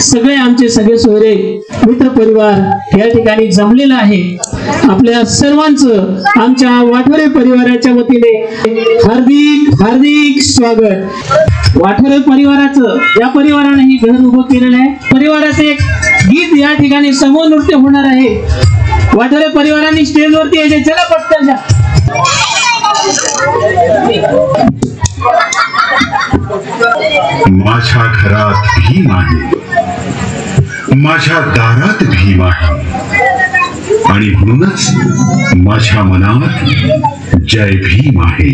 सगळे आमचे सगळे सोयरे मित्र परिवार या ठिकाणी जमलेला आहे। आपल्या सर्वांचं आमच्या वाठोरे परिवाराच्या वतीने हार्दिक हार्दिक स्वागत। वाठोरे परिवाराचं या परिवाराने ही घर उभं केलेलं आहे। परिवाराचे एक गीत या ठिकाणी समूह नृत्य होणार आहे। वाठोरे परिवारांनी स्टेजवरती यायचे, चला पटकन जा। माझ्या घरात भीम आहे, माझ्या दारात भीम आहे, आणि म्हणूनच माझ्या मनात जय भीम आहे।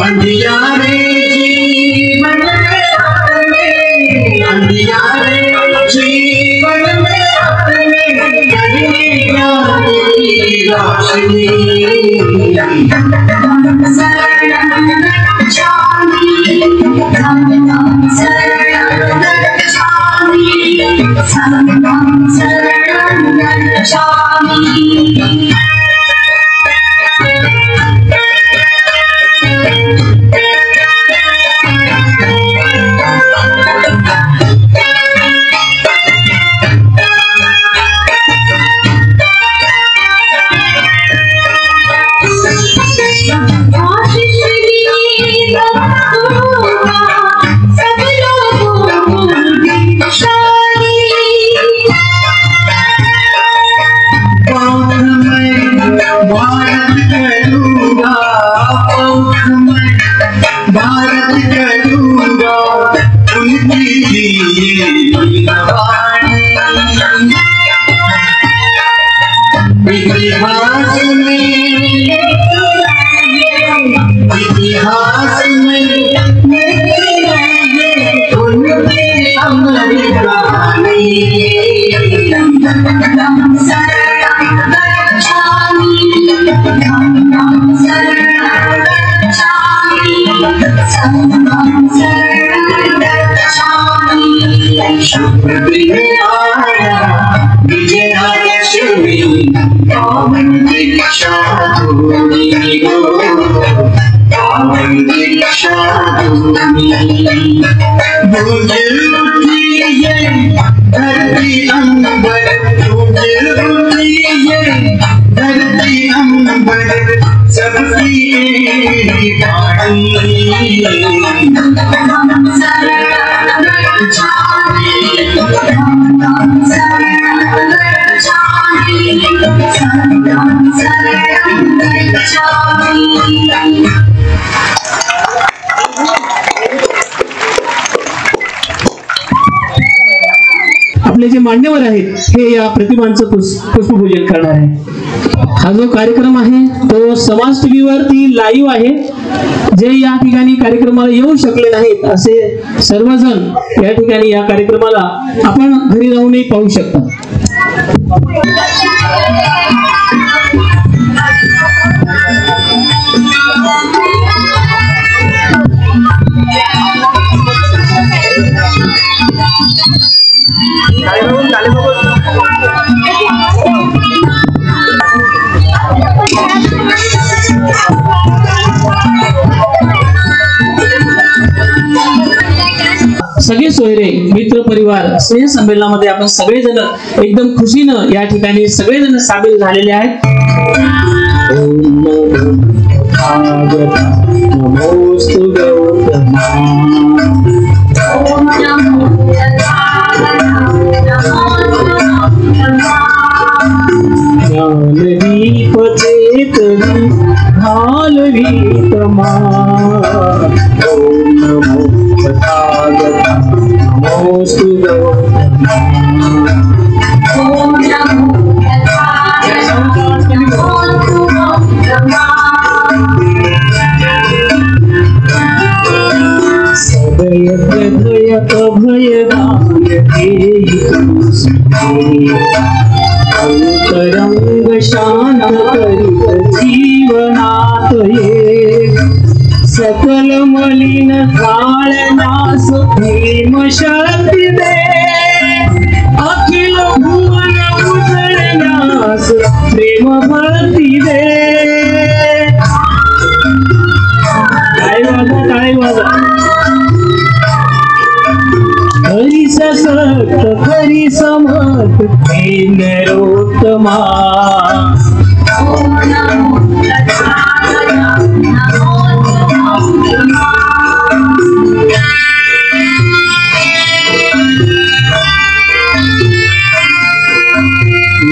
अंधियारे जीवन में, अंधियारे जीवन में अपने ज्ञान की रोशनी इतिहास में उनकी अमर कहानी शुभ दिन आया विजयादशमी पावन दीक्षा धूमि पावन दीक्षा धूमि गूंज उठी ये धरती अंबर गूंज उठी ये धरती अंबर सबकी वाणी आपले जे मान्यवर आहेत हे या प्रतिमांचं पुष्पपूजन करणार आहे। हा जो कार्यक्रम आहे तो समाज टीव्ही वरती लाईव्ह आहे। जे या ठिकाणी कार्यक्रमाला येऊ शकले नाहीत असे सर्वजण या ठिकाणी या कार्यक्रमाला आपण घरी राहूनही पाहू शकता। सगळे सोयरे मित्र परिवार स्नेह संमेलनामध्ये आपण सगळेजण एकदम खुशीनं या ठिकाणी सगळेजण सामील झालेले आहेत। नमोस्तु गौतमा ज्ञानदीप चेतनी घालवी तमा ओम नमो तथागता नमोस्तु गौतमा ओम नमो तथागता नमोस्तु गौतमा सदय हृदय अभय दान देहि अंतरंग शांत करित जीवनात ये सकल मलिन काळनास भीम शक्ती दे अखिल भुवन उजळण्यास प्रेम भक्ती दे। टाळी वाजा हरी ससक्त हरी समर्थ हे नरोत्तमा ओम नमो तथागता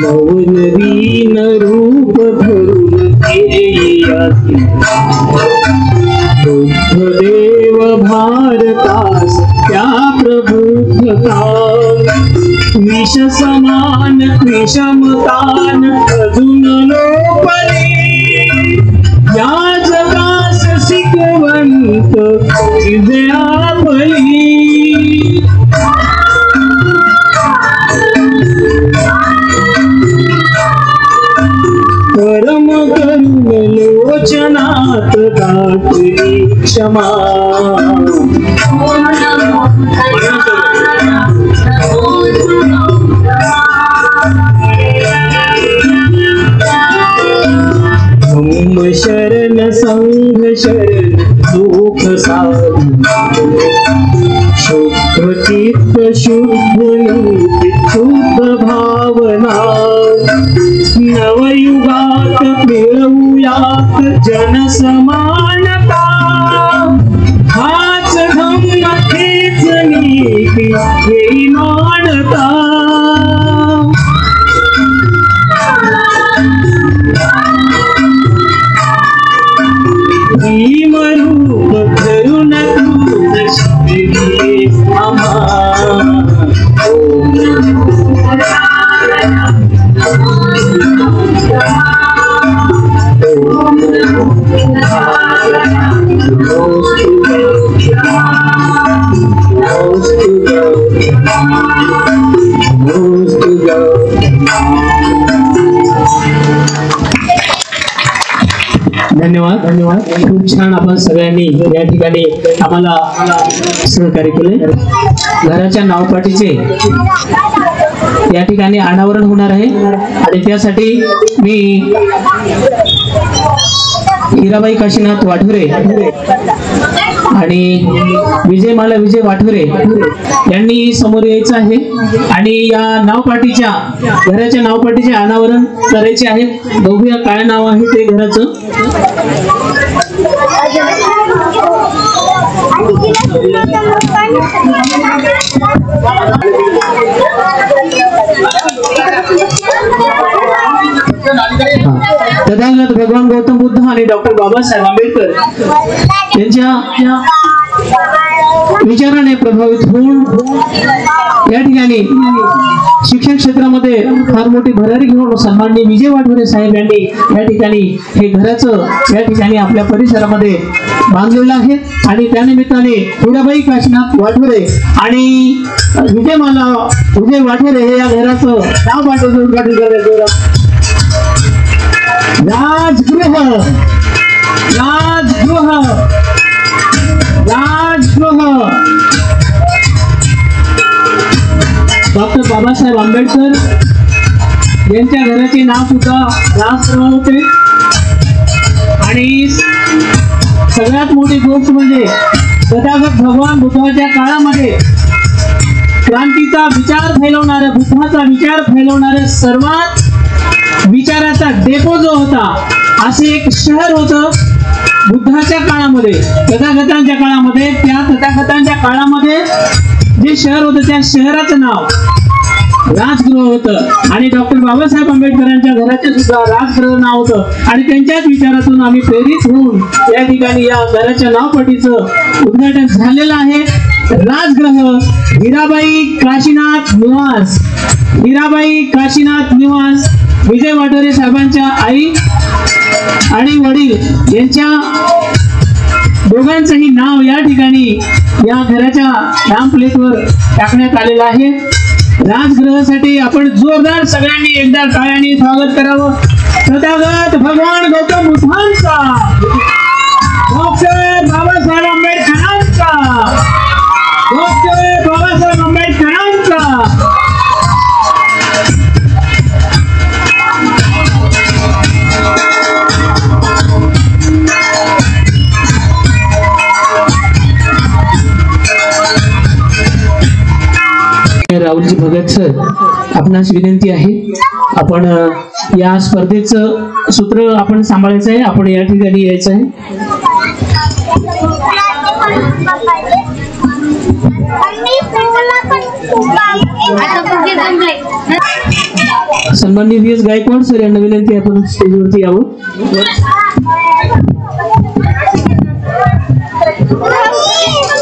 नवनवीन रूप धरून येई बुद्धदेव भारतास त्या प्रबुद्धता ईश समान विषमतान अजून लोपले या जगास शिकवंत तुझे आपली परम करुण लोचनात दाटली क्षमा ओम शरण संघ शरण सुख साधु शुद्ध चित्त शुद्ध नीति शुद्ध भावना नवयुगात मिळवूयात जन समानता हाच धम्म हेच नीती येई मानता भीमरूप धरून तू शिकली आम्हा धन्यवाद धन्यवाद खूप छान आपण सगळ्यांनी या ठिकाणी आम्हाला सहकार्य केले घराच्या नावपाठीचे या ठिकाणी अनावरण होणार आहे आणि त्यासाठी मी हिराबाई काशीनाथ वाठुरे आणि विजय वाठुरे यांनी समोर यायचं आहे आणि या नावपाठीच्या घराच्या नावपाठीचे अनावरण करायचे आहे बघूया काय नाव आहे ते घराचं तथागत भगवान गौतम बुद्ध आणि डॉक्टर बाबासाहेब आंबेडकर यांच्या विचाराने प्रभावित होऊन या ठिकाणी शिक्षण क्षेत्रामध्ये फार मोठी भरारी घेऊन सन्माननीय विजय वाठुरे साहेब यांनी या ठिकाणी हे घराचं या ठिकाणी आपल्या परिसरामध्ये बांधलेलं आहे आणि त्यानिमित्ताने हिराबाई काशीनाथ वाठुरे आणि विजय वाठुरे हे या घराचं नाव पाठवून उद्घाटन करण्यात राजगृह डॉक्टर बाबासाहेब आंबेडकर यांच्या घराचे नाव सुद्धा राजगृह होते आणि सगळ्यात मोठी गोष्ट म्हणजे तथागत भगवान बुद्धाच्या काळामध्ये क्रांतीचा विचार फैलवणारे सर्वात विचाराचा डेपो जो होता असे एक शहर होतं बुद्धाच्या काळामध्ये तथागतांच्या काळामध्ये त्या तथागतांच्या काळामध्ये जे शहर होतं त्या शहराचं नाव राजगृह होतं आणि डॉक्टर बाबासाहेब आंबेडकरांच्या घराचे सुद्धा राजगृह नाव होतं आणि त्यांच्याच विचारातून आम्ही प्रेरित होऊन या ठिकाणी या घराच्या नावपट्टीचं उद्घाटन झालेलं आहे राजगृह हिराबाई काशीनाथ निवास विजय वाठुरे साहेबांच्या आई आणि वडील यांच्या दोघांचंही नाव या ठिकाणी या घराच्या नाम प्लेटवर टाकण्यात आलेलं आहे राजगृहासाठी आपण जोरदार सगळ्यांनी एकदा टाळ्यांनी स्वागत करावं तथागत भगवान गौतम बुद्धांचा डॉक्टर बाबासाहेब आंबेडकरांचा राहुलजी भगत सर आपणास विनंती आहे आपण या स्पर्धेचं सूत्र आपण सांभाळायचं आहे आपण या ठिकाणी यायचं आहे सन्माननीय व्ही एस गायकवाड सर यांना विनंती आपण स्टेजवरती यावं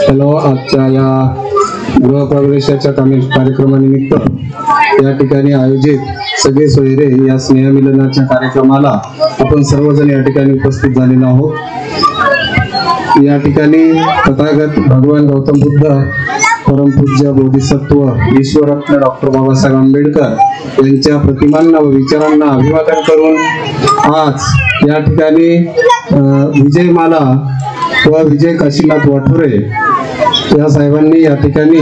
हॅलो, आजच्या या गृहप्रवेशाच्या कार्यक्रमानिमित्त या ठिकाणी आयोजित सगळे सोयरे या स्नेहमिलनाच्या कार्यक्रमाला आपण सर्वजण या ठिकाणी उपस्थित झालेलो आहोत. या ठिकाणी तथागत भगवान गौतम बुद्ध, परमपूज्य बोधिसत्व ईश्वरत्न डॉक्टर बाबासाहेब आंबेडकर यांच्या प्रतिमांना व विचारांना अभिवादन करून आज या ठिकाणी विजयमाला व विजय काशीनाथ वाठोरे या साहेबांनी या ठिकाणी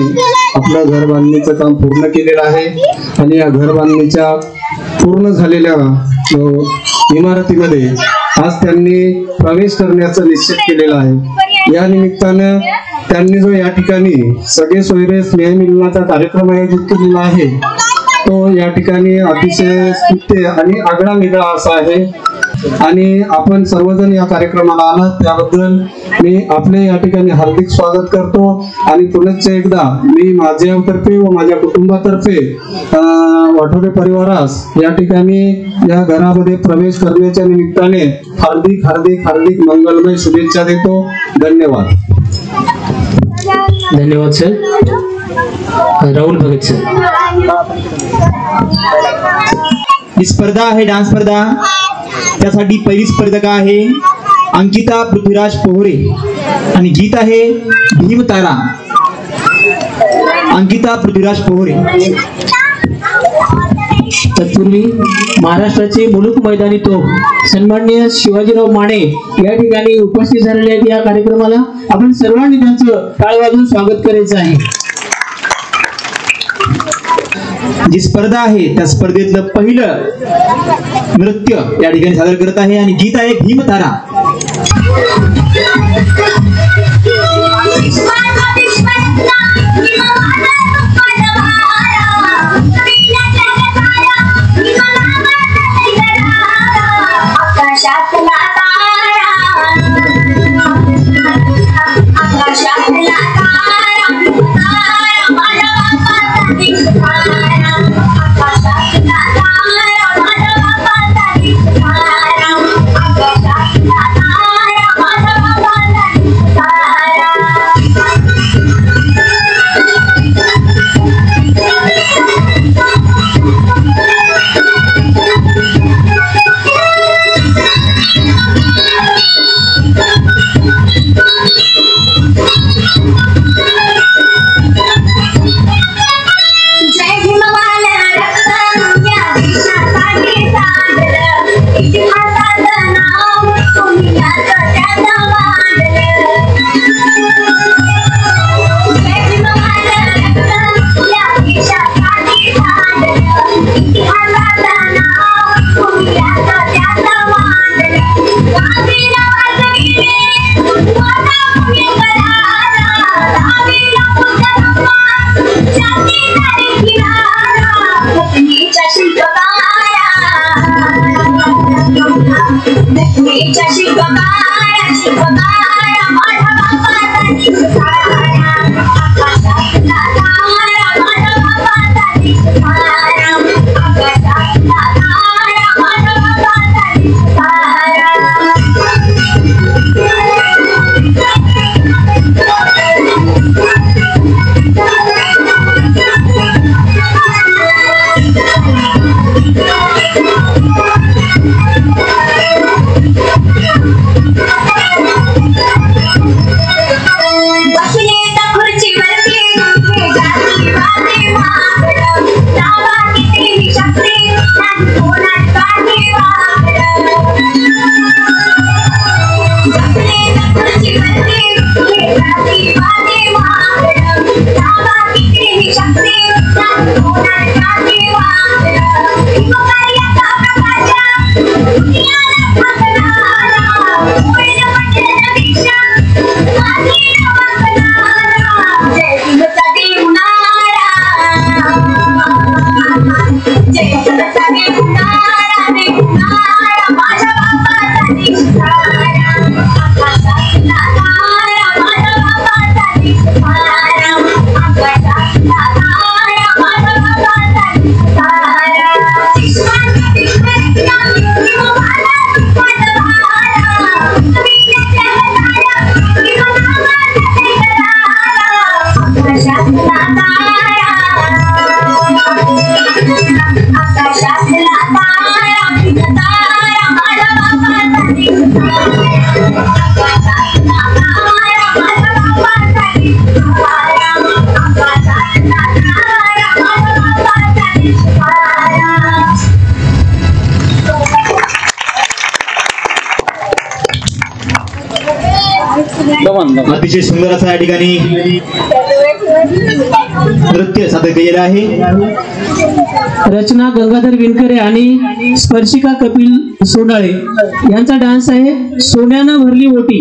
आपलं घर बांधणीचं काम पूर्ण केलेलं आहे आणि या घर बांधणीच्या पूर्ण झालेल्या इमारतीमध्ये आज त्यांनी प्रवेश करण्याचं निश्चित केलेलं आहे. या निमित्तानं त्यांनी जो या ठिकाणी सगळे सोयरे स्नेहमिलनाचा कार्यक्रम आयोजित केलेला आहे तो या ठिकाणी अतिशय स्तुत्य आणि आगळा वेगळा असा आहे आणि आपण सर्वजण या कार्यक्रमाला आलात त्याबद्दल मी आपले या ठिकाणी हार्दिक स्वागत करतो आणि पुनश्च एकदा मी माझ्यातर्फे व माझ्या कुटुंबातर्फे वाठोरे परिवारास या ठिकाणी या घरामध्ये प्रवेश करण्याच्या निमित्ताने हार्दिक हार्दिक हार्दिक मंगलमय शुभेच्छा देतो. धन्यवाद. धन्यवाद सर. राहुल भगत सर. ही स्पर्धा आहे डान्स स्पर्धा. त्यासाठी पहिली स्पर्धक आहे अंकिता पृथ्वीराज पोहरे आणि गीत आहे भीमतारा. अंकिता पृथ्वीराज पोहरे. तत्पूर्वी महाराष्ट्राचे मुलुक मैदानी तोफ सन्माननीय शिवाजीराव माने या ठिकाणी उपस्थित झालेले आहेत. या कार्यक्रमाला आपण सर्वांनी त्यांचं टाळ वाजवून स्वागत करायचं आहे. जी स्पर्धा आहे त्या स्पर्धेतलं पहिलं नृत्य या ठिकाणी सादर करत आहे आणि गीत आहे भीमतारा. अतिशय सुंदर असा या ठिकाणी नृत्य सादर केलेलं आहे. रचना गंगाधर विणकरे आणि स्पर्शिका कपिल सोनाळे यांचा डान्स आहे सोन्यानं भरली ओटी.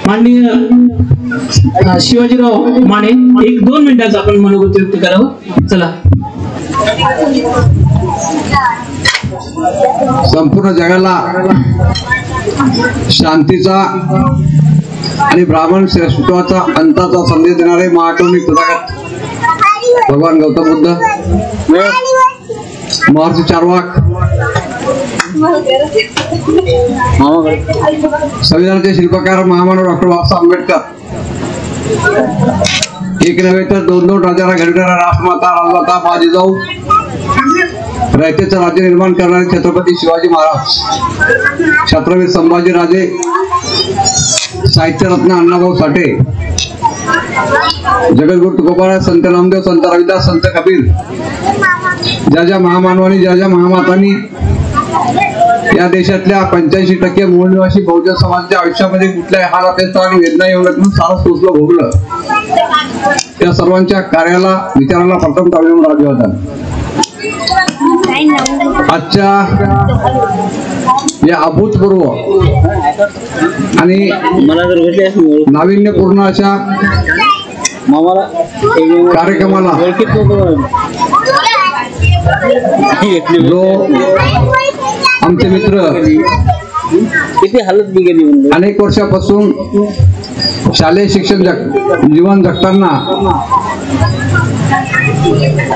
माननीय शिवाजीराव माने 1-2 मिनिटाचं आपण मनोगत व्यक्त करावं. चला. संपूर्ण जगाला शांतीचा आणि ब्राह्मण श्रेष्ठत्वाचा अंताचा संदेश देणारे महाकरुणिक तथागत भगवान गौतम बुद्ध, महर्षी चार्वाक, संविधानाचे शिल्पकार महामानव डॉक्टर बाबासाहेब आंबेडकर, एक नव्हे तर 2-2 राजाला घडविणारा राष्ट्रमाता राजमाता मा जिजाऊ, रयतेचं राज्य निर्माण करणारे छत्रपती शिवाजी महाराज, छत्रपती संभाजीराजे, साहित्यरत्न अण्णाभाऊ साठे, जगद्गुरु तुकोबाराय, संत नामदेव, संत रविदास, संत कबीर, ज्या ज्या महामानवांनी ज्या ज्या महामातांनी या देशातल्या 85% मूळ निवासी बहुजन समाजाच्या आयुष्यामध्ये कुठल्याही हाल अपेक्षा आणि वेदना येऊ नये सारं सोसलं भोगलं, त्या सर्वांच्या कार्याला विचाराला प्रथम ताळून राजू होता. आजच्या या अभूतपूर्व आणि नाविन्यपूर्ण अशा कार्यक्रमाला जो आमचे मित्र अनेक वर्षापासून शालेय शिक्षण जीवन जगताना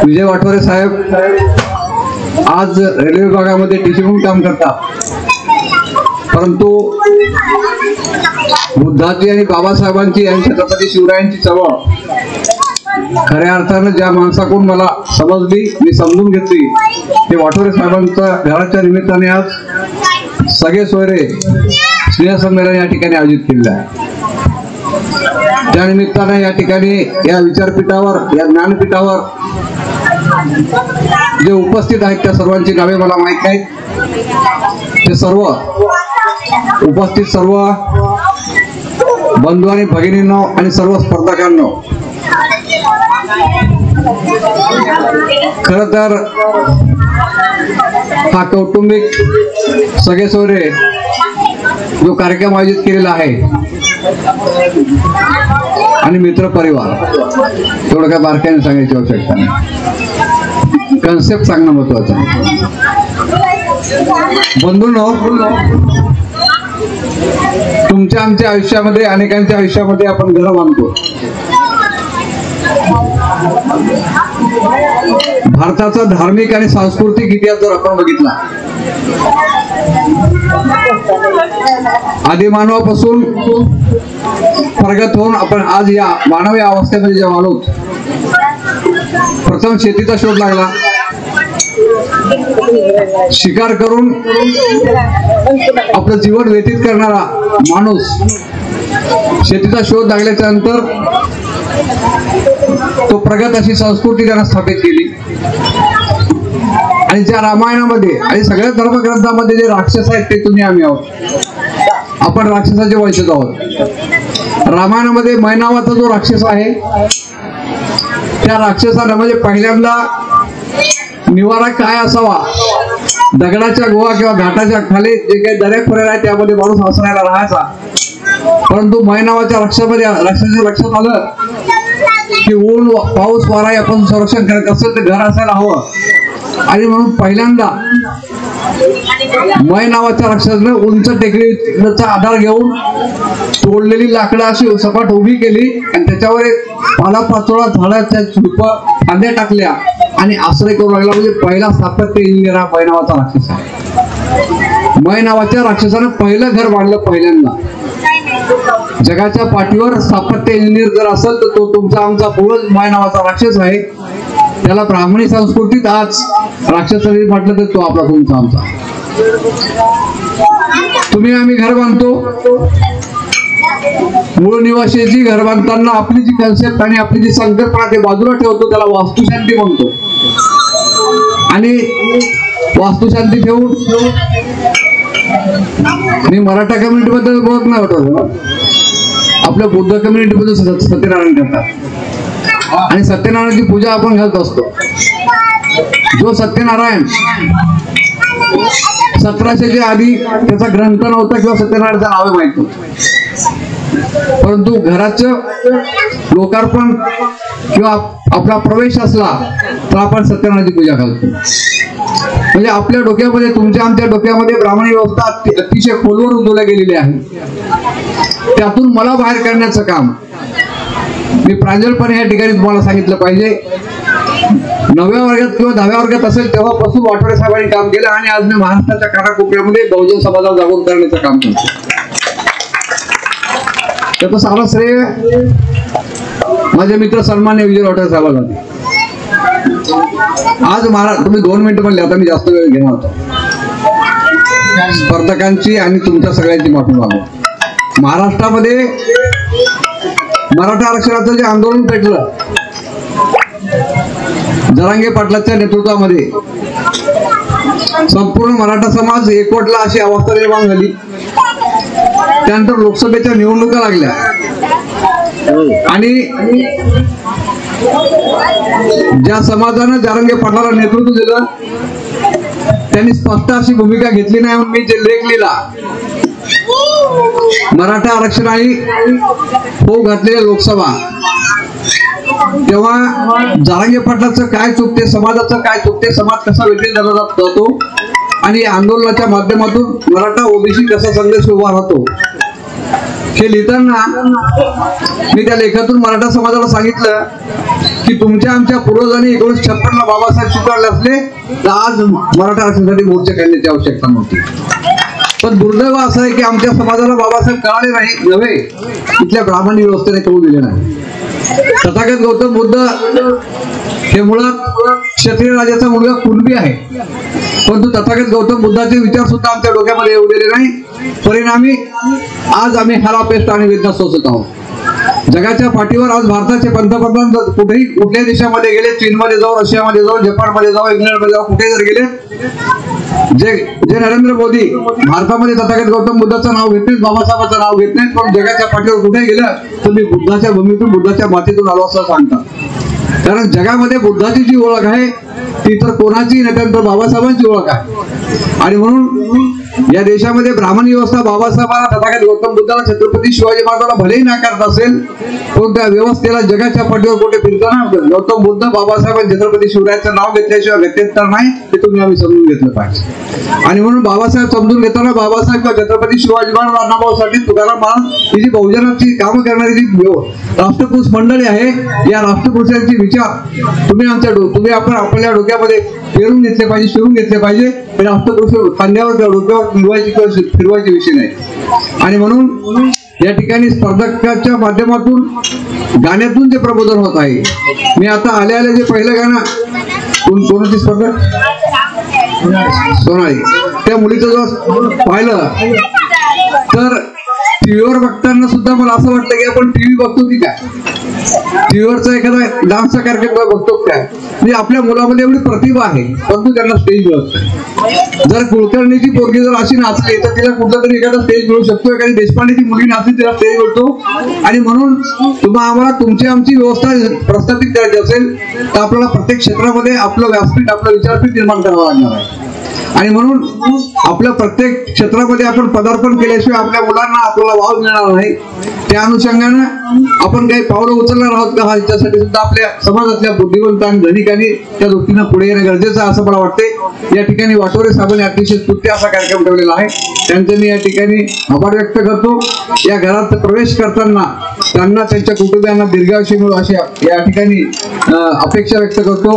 विजय वाटवरे साहेब आज रेल्वे विभागामध्ये टीसी म्हणून काम करतात, परंतु बुद्धाची आणि बाबासाहेबांची आणि छत्रपती शिवरायांची चळवळ खऱ्या अर्थानं ज्या माणसाकडून मला समजली, मी समजून घेतली, ते वाटोरे साहेबांच्या घराच्या निमित्ताने आज सगळे सोयरे स्नेहसंमेलन या ठिकाणी आयोजित केलेलं आहे. त्या निमित्ताने या ठिकाणी या विचारपीठावर, या ज्ञानपीठावर जे उपस्थित आहेत त्या सर्वांची नावे मला माहित नाहीत. ते सर्व उपस्थित सर्व बंधू आणि भगिनींनो आणि सर्व स्पर्धकांनो खर तर हा कौटुंबिक सगळे सोयरे जो कार्यक्रम आयोजित केलेला आहे आणि मित्र परिवार, थोडं काय बारकाईने सांगायची आवश्यकता नाही, कन्सेप्ट सांगणं महत्वाचं आहे. बंधूंनो, तुमच्या आमच्या आयुष्यामध्ये, अनेकांच्या आयुष्यामध्ये आपण घर बांधतो. भारताचा धार्मिक आणि सांस्कृतिक इतिहास जर आपण बघितला, आदिमानवापासून प्रगत होऊन आपण आज या मानवी अवस्थेमध्ये जेव्हा आलो, प्रथम शेतीचा शोध लागला. शिकार करून आपलं जीवन व्यतीत करणारा माणूस शेतीचा शोध लागल्याच्या नंतर तो प्रगत अशी संस्कृती त्यानं स्थापित केली. आणि ज्या रामायणामध्ये आणि सगळ्या धर्मग्रंथामध्ये जे राक्षस आहेत ते तुम्ही आम्ही आहोत. आपण राक्षसाचे वंशज आहोत. रामायणामध्ये मैनावाचा जो राक्षस आहे, त्या राक्षसानं म्हणजे पहिल्यांदा निवारा काय असावा, दगडाच्या गुहा किंवा घाटाच्या खाली जे काही दऱ्या खोऱ्या आहेत त्यामध्ये माणूस आसरायला राहायचा. परंतु मैनावाच्या राक्षसाच्या लक्षात आलं की ऊन पाऊस वारा आपण संरक्षण करायचं असेल तर घर असायला हवं. आणि म्हणून पहिल्यांदा मै नावाच्या राक्षसानं उंच टेकडीचा आधार घेऊन तोडलेली लाकडं अशी सपाट उभी केली आणि त्याच्यावर एक पालापाचोळा झाडाच्या झुडप फांद्या टाकल्या आणि आश्रय करू लागला. म्हणजे पहिला स्थापत्य इंजिनियर हा मै नावाचा राक्षस आहे. मै नावाच्या राक्षसानं पहिलं घर बांधलं पहिल्यांदा. जगाच्या पाठीवर स्थापत्य इंजिनियर जर असेल तर तो तुमचा आमचा पूर्वज मै नावाचा राक्षस आहे. त्याला ब्राह्मणी संस्कृतीत आज राक्षसाने म्हटलं तर तो आपला तुमचा आमचा. तुम्ही आम्ही घर बांधतो, मूळ निवासीची घर बांधताना आपली जी कन्सेप्ट आणि आपली जी संकल्पना ते बाजूला ठेवतो, त्याला वास्तुशांती म्हणतो. आणि वास्तुशांती ठेवून मी मराठा कम्युनिटी बद्दल बोलत नाही होतो, आपल्या बुद्ध कम्युनिटी बद्दल सत्यनारायण करतात आणि सत्यनारायणाची पूजा आपण घालत असतो. जो सत्यनारायण 1700च्या आधी त्याचा ग्रंथ नव्हता किंवा सत्यनारायणचं नाव माहित नव्हतं, परंतु घराचं लोकार्पण किंवा आपला प्रवेश असला तर आपण सत्यनारायणाची पूजा घालतो. म्हणजे आपल्या डोक्यामध्ये, तुमच्या आमच्या डोक्यामध्ये ब्राह्मणी व्यवस्था अतिशय खोलवर रुजवल्या गेलेली आहे. त्यातून मला बाहेर काढण्याचं काम मी प्रांजळपणे या ठिकाणी तुम्हाला सांगितलं पाहिजे. 9व्या वर्गात किंवा 10व्या वर्गात असेल तेव्हापासून वाटोळे साहेबांनी काम केलं आणि आज मी महाराष्ट्राच्या कानाकोपऱ्यामध्ये बहुजन समाजाला जागृत करण्याचं काम करतो. त्याचं सारं श्रेय माझे मित्र सन्मान्य विजय वाटोळे साहेबांना. आज तुम्ही 2 मिनिटं म्हणले, आता मी जास्त वेळ घेणार होतो. स्पर्धकांची आणि तुमच्या सगळ्यांची माफी मागतो. महाराष्ट्रामध्ये मराठा आरक्षणाचं जे आंदोलन पेटलं जरांगे पाटलांच्या नेतृत्वामध्ये, संपूर्ण मराठा समाज एकवटला अशी अवस्था निर्माण झाली. त्यानंतर लोकसभेच्या निवडणुका लागल्या आणि ज्या समाजानं जरांगे पाटलाला नेतृत्व दिलं त्यांनी स्पष्ट अशी भूमिका घेतली नाही. मी जे लेख लिहिला, मराठा आरक्षण आणि होऊ घातलेल्या लोकसभा, तेव्हा जरांगे पाटलाचं काय चुकते, समाजाचं काय चुकते, समाज कसा वेगळी झाला जातो आणि आंदोलनाच्या माध्यमातून मराठा ओबीसी कसा संघर्ष उभा राहतो हे लिहिताना मी त्या लेखातून मराठा समाजाला सांगितलं की तुमच्या आमच्या पूर्वजांनी 1956 बाबासाहेब स्वीकारले असले तर आज मराठा आरक्षणासाठी मोर्चे काढण्याची आवश्यकता नव्हती. पण दुर्दैव असं आहे की आमच्या समाजाला बाबासाहेब कळाले नव्हे, इथल्या ब्राह्मणी व्यवस्थेने कळू दिले नाही. तथागत गौतम बुद्ध हे मुळात क्षत्रिय राजाचा मुलगा कुणबी आहे, परंतु तथागत गौतम बुद्धाचे विचार सुद्धा आमच्या डोक्यामध्ये येऊ दिले नाही. परिणामी आज आम्ही हरापेस्ट आणि वेदना सोसत आहोत. जगाच्या पाठीवर आज भारताचे पंतप्रधान कुठेही कुठल्या देशामध्ये गेले, चीनमध्ये जाऊ, रशियामध्ये जाऊ, जपानमध्ये जाऊ, इंग्लंडमध्ये जाऊ, कुठे जर गेले, जे नरेंद्र मोदी भारतामध्ये तथागत गौतम बुद्धाचं नाव घेत नाहीत, बाबासाहेबांचं नाव घेत नाहीत, पण जगाच्या पाठीवर कुठे गेलं तर मी बुद्धाच्या भूमीतून, बुद्धाच्या मातीतून आलो असं सांगतात. कारण जगामध्ये बुद्धाची जी ओळख आहे ती तर कोणाची नाही, त्यानंतर बाबासाहेबांची ओळख आहे. आणि म्हणून या देशामध्ये ब्राह्मण व्यवस्था बाबासाहेबांना तथागत गौतम बुद्धाला छत्रपती शिवाजी महाराजांना भलेही नाकारत असेल, पण त्या व्यवस्थेला जगाच्या पाठीवर कुठे फिरताना गौतम बुद्ध बाबासाहेब छत्रपती शिवरायांचं नाव घेतल्याशिवाय गत्यंतर नाही, हे तुम्ही आम्ही समजून घेतलं पाहिजे. आणि म्हणून बाबासाहेब समजून घेताना बाबासाहेब किंवा छत्रपती शिवाजी महाराज अण्णाभाऊसाठी तुकाराम महाराज ही जी बहुजनाची कामं करणारी जी राष्ट्रपुरुष मंडळी आहे, या राष्ट्रपुरुषांचे विचार तुम्ही आपण आपल्या डोक्यामध्ये पेरून घेतले पाहिजे, शिरून घेतले पाहिजे. हे राष्ट्रपुरुष खांद्यावर डोक्यावर फिरवायचे विषय नाही. आणि म्हणून या ठिकाणी स्पर्धकाच्या माध्यमातून गाण्यातून जे प्रबोधन होत आहे, मी आता आले जे पहिलं गाणं कोणाची स्पर्धा सोनाली, त्या मुलीचं जर पाहिलं तर टीव्हीवर बघताना सुद्धा मला असं वाटतं की आपण टीव्ही बघतो की काय, टीव्हीवरचा एखादा डान्सचा कार्यक्रम बघतो काय. म्हणजे आपल्या मुलामध्ये एवढी प्रतिभा आहे, परंतु त्यांना स्टेज मिळत नाही. जर कुलकर्णीची पोरगी जर अशी नाचली तर तिला कुठला तरी एखादा स्टेज मिळू शकतो, एखादी देशपांडेची मुलगी नाचली तिला स्टेज मिळतो. आणि म्हणून आम्हाला तुमची आमची व्यवस्था प्रस्थापित करायची असेल तर आपल्याला प्रत्येक क्षेत्रामध्ये आपलं व्यासपीठ, आपलं विचारपीठ निर्माण करावं लागणार आहे. आणि म्हणून आपल्या प्रत्येक क्षेत्रामध्ये आपण पदार्पण केल्याशिवाय आपल्या मुलांना आपल्याला वाव मिळणार नाही. त्या अनुषंगानं आपण काही पावलं उचलणार आहोत का, याच्यासाठी सुद्धा आपल्या समाजातल्या बुद्धिवंत आणि धनिकांनी त्या दृष्टीनं पुढे येणं गरजेचं आहे असं मला वाटते. या ठिकाणी वाटोरे साहेबांनी अतिशय स्तुत्य असा कार्यक्रम ठेवलेला आहे, त्यांचे मी या ठिकाणी आभार व्यक्त करतो. या घरात प्रवेश करताना त्यांना त्यांच्या कुटुंबियांना दीर्घायुष्य मिळो अशी या ठिकाणी अपेक्षा व्यक्त करतो,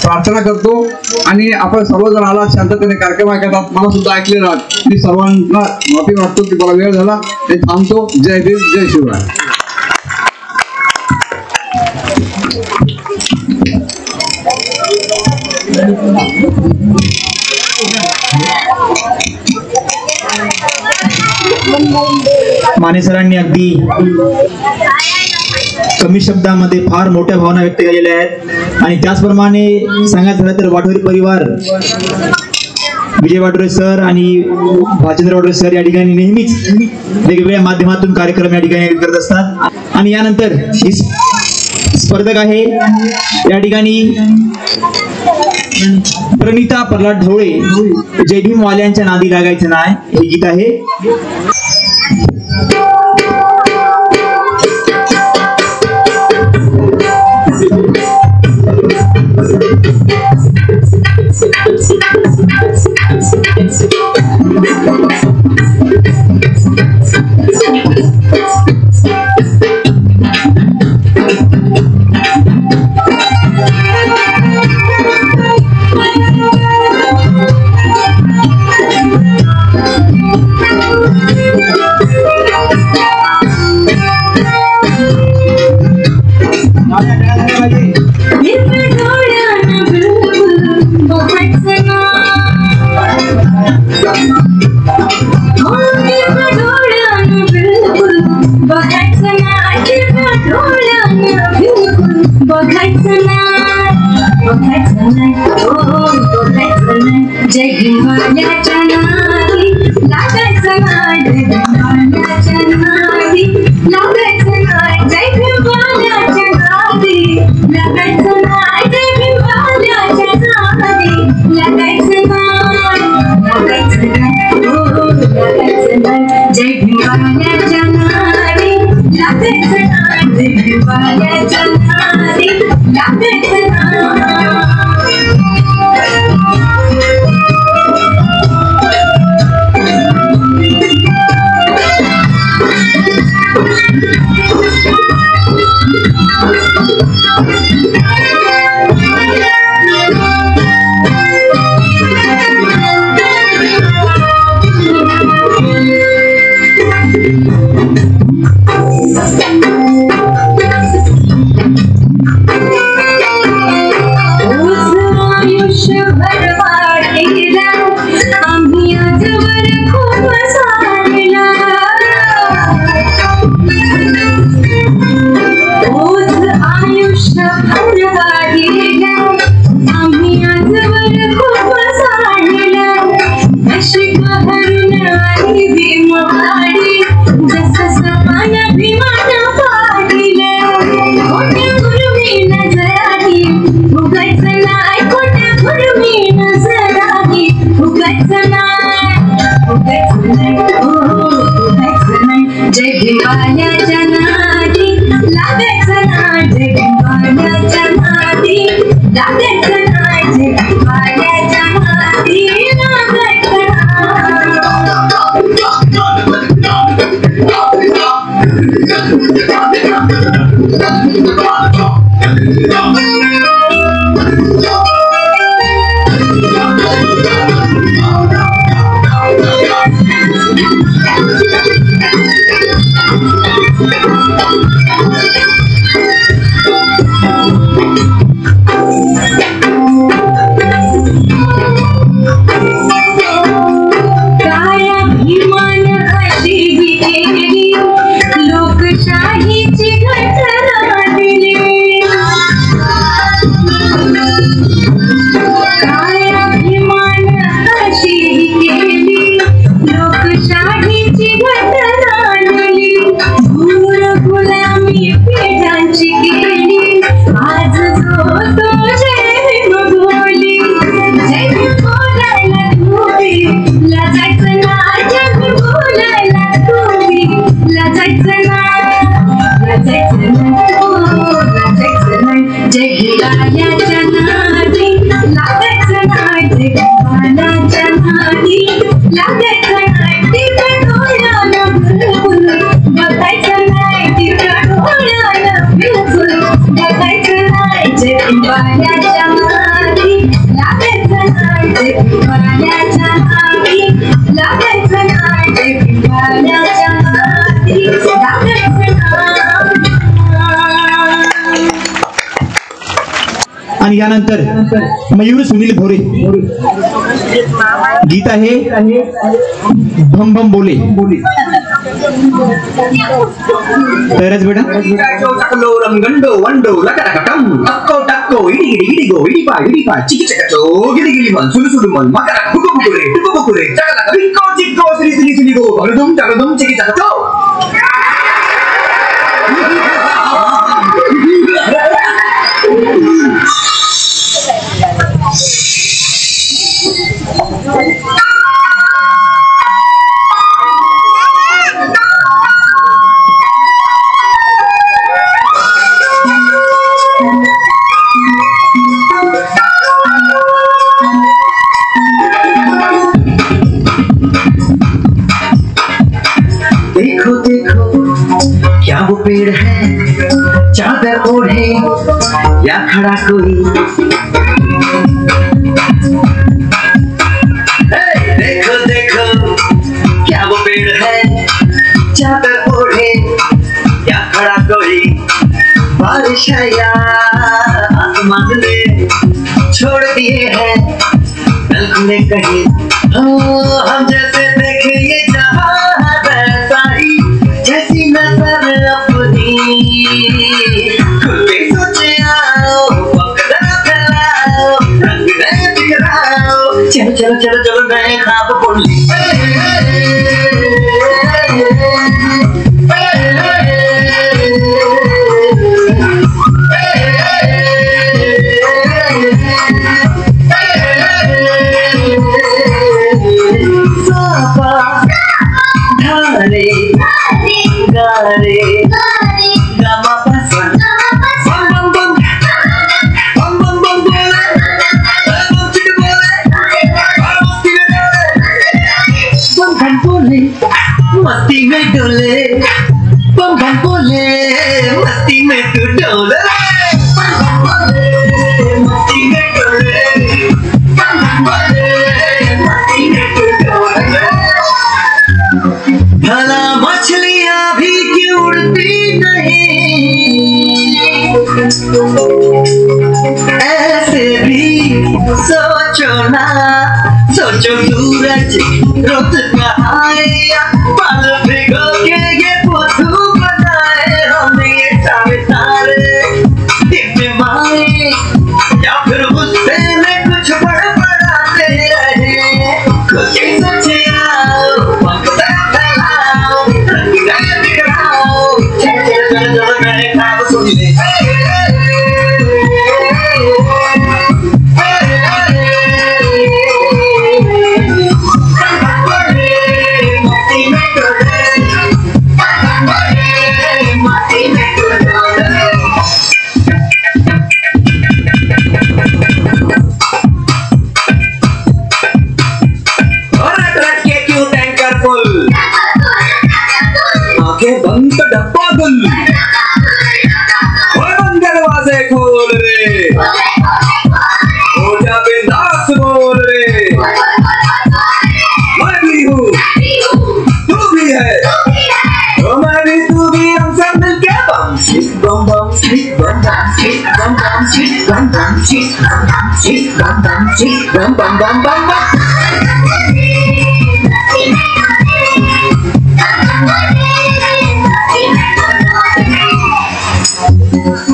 प्रार्थना करतो. आणि आपण सर्वजण आला शांततेने कार्यक्रम ऐकतात, मला सुद्धा ऐकलेला. मी सर्वांना माफी वाटतो की मला वेळ झाला, ते थांबतो. जय देव, जय शिवराय. माने सरांनी अगदी कमी शब्दामध्ये फार मोठ्या भावना व्यक्त केलेल्या आहेत. आणि त्याचप्रमाणे सांगायचं झालं तर वाटोरे परिवार, विजय वाटोरे सर आणि भाचंद्र वाटोरे सर या ठिकाणी नेहमीच वेगवेगळ्या माध्यमातून कार्यक्रम या ठिकाणी करत असतात. आणि यानंतर ही स्पर्धक आहे या ठिकाणी प्रणिता प्रल्हाद ढवळे, जय भीम वाल्यांच्या नादी लागायचं नाही हे गीत आहे. जय भीम वाल्याच्या नादी लागायचं नाही, जय भीम वाल्याच्या नादी लागायचं नाही, जय भीम वाल्याच्या नादी लागायचं नाही, जय भीम वाल्याच्या नादी लागायचं नाही, लागायचं नाही, जय भीम वाल्याच्या नादी लागायचं नाही, जय भीम वाल्याच्या नादी लागायचं नाही. भिंगवाल्याच्या नादी लागायचं ना जय भिंगवाल्याच्या नादी लागायचं ना जय भिंगवाल्याच्या नादी लागायचं काळ्या भीमान अशी गेली लोकशाहीची घटना दिली काळ्या भीमान अशी गेली लोकशाहीची घटना दिली दूर गुलामी पेटांची केली आज जो तो जय भीम बोली जय भीम बोलायला तुम्ही लाजायचं ना जय भीम बोलायला तुम्ही लाजायचं ना लाजायचं नाही जय भिंगवाल्याच्या नादी लागायचं नाही जय भिंगवाल्याच्या नादी लागायचं नाही तिथं डोळ्यानं बिलकुल बघायचं नाही तिथं डोळ्यानं बिलकुल बघायचं नाही जय भिंगवाल्याच्या नादी लागायचं नाही जय भिंगवाल्याच्या नादी लागायचं नाही जय भिंगवाल्याच्या नादी लागायचं नाही आणि यानंतर मयूर सुनील भोरे गीत आहे भम भम बोले तरच बेटा टकलो रंगंडो वंडो लकरकटम टक्को टक्को इडी इडी इडिगो इडिपा इडिपा चिकी चकचो गिली गिली मन सुलु सुलु मन मकर बुकु बुकुरे चकला रिको चिक्को सिली सिली सिली गो जगदुम चिकी चकचो देखो देखो क्या वो पेड़ है चादर ओढ़े या खड़ा कोई देखो देखो क्या वो पेड़ है चादर ओढ़े या खड़ा कोई बारिश या आसमान ने छोड़ दिए हैं नल खुले कहीं हम जैसे देखे ये जहां सारी जैसी नजर अपनी खुल के सोचे आओ पकड़ा फैलाओ रंग नए बिखराओ चलो चलो चलो चलो नए ख्वाब बुन रे गारे गामा पसंद बम बम बम बम बम बोले बम चिट बोले बम बम बोले मस्ती में डोले बम बम बोले मस्ती में तू डोले बम बम बोले मस्ती में डोले बम बम बोले मस्ती में तू डोले भला मछलियां भी क्यों उड़ती नहीं ऐसे भी सोचो ना सोचो सूरज रोज कहाए पल भिगो के ये बुद्धू बनाए हमने ये सारे तारे दिव्य माए या फिर गुस्से में कुछ बड़बड़ाते रहे कुछ सोचे आओ पागल मंगल वाजे खोल रे हो जा बिंदास बोल रे मैं भी हूँ तू भी है मैं भी तू भी हम सब मिलके बम स्टिक बम बम स्टिक बम बम स्टिक बम बम स्टिक बम बम स्टिक बम बम स्टिक बम बम स्टिक बम बम बम बम बम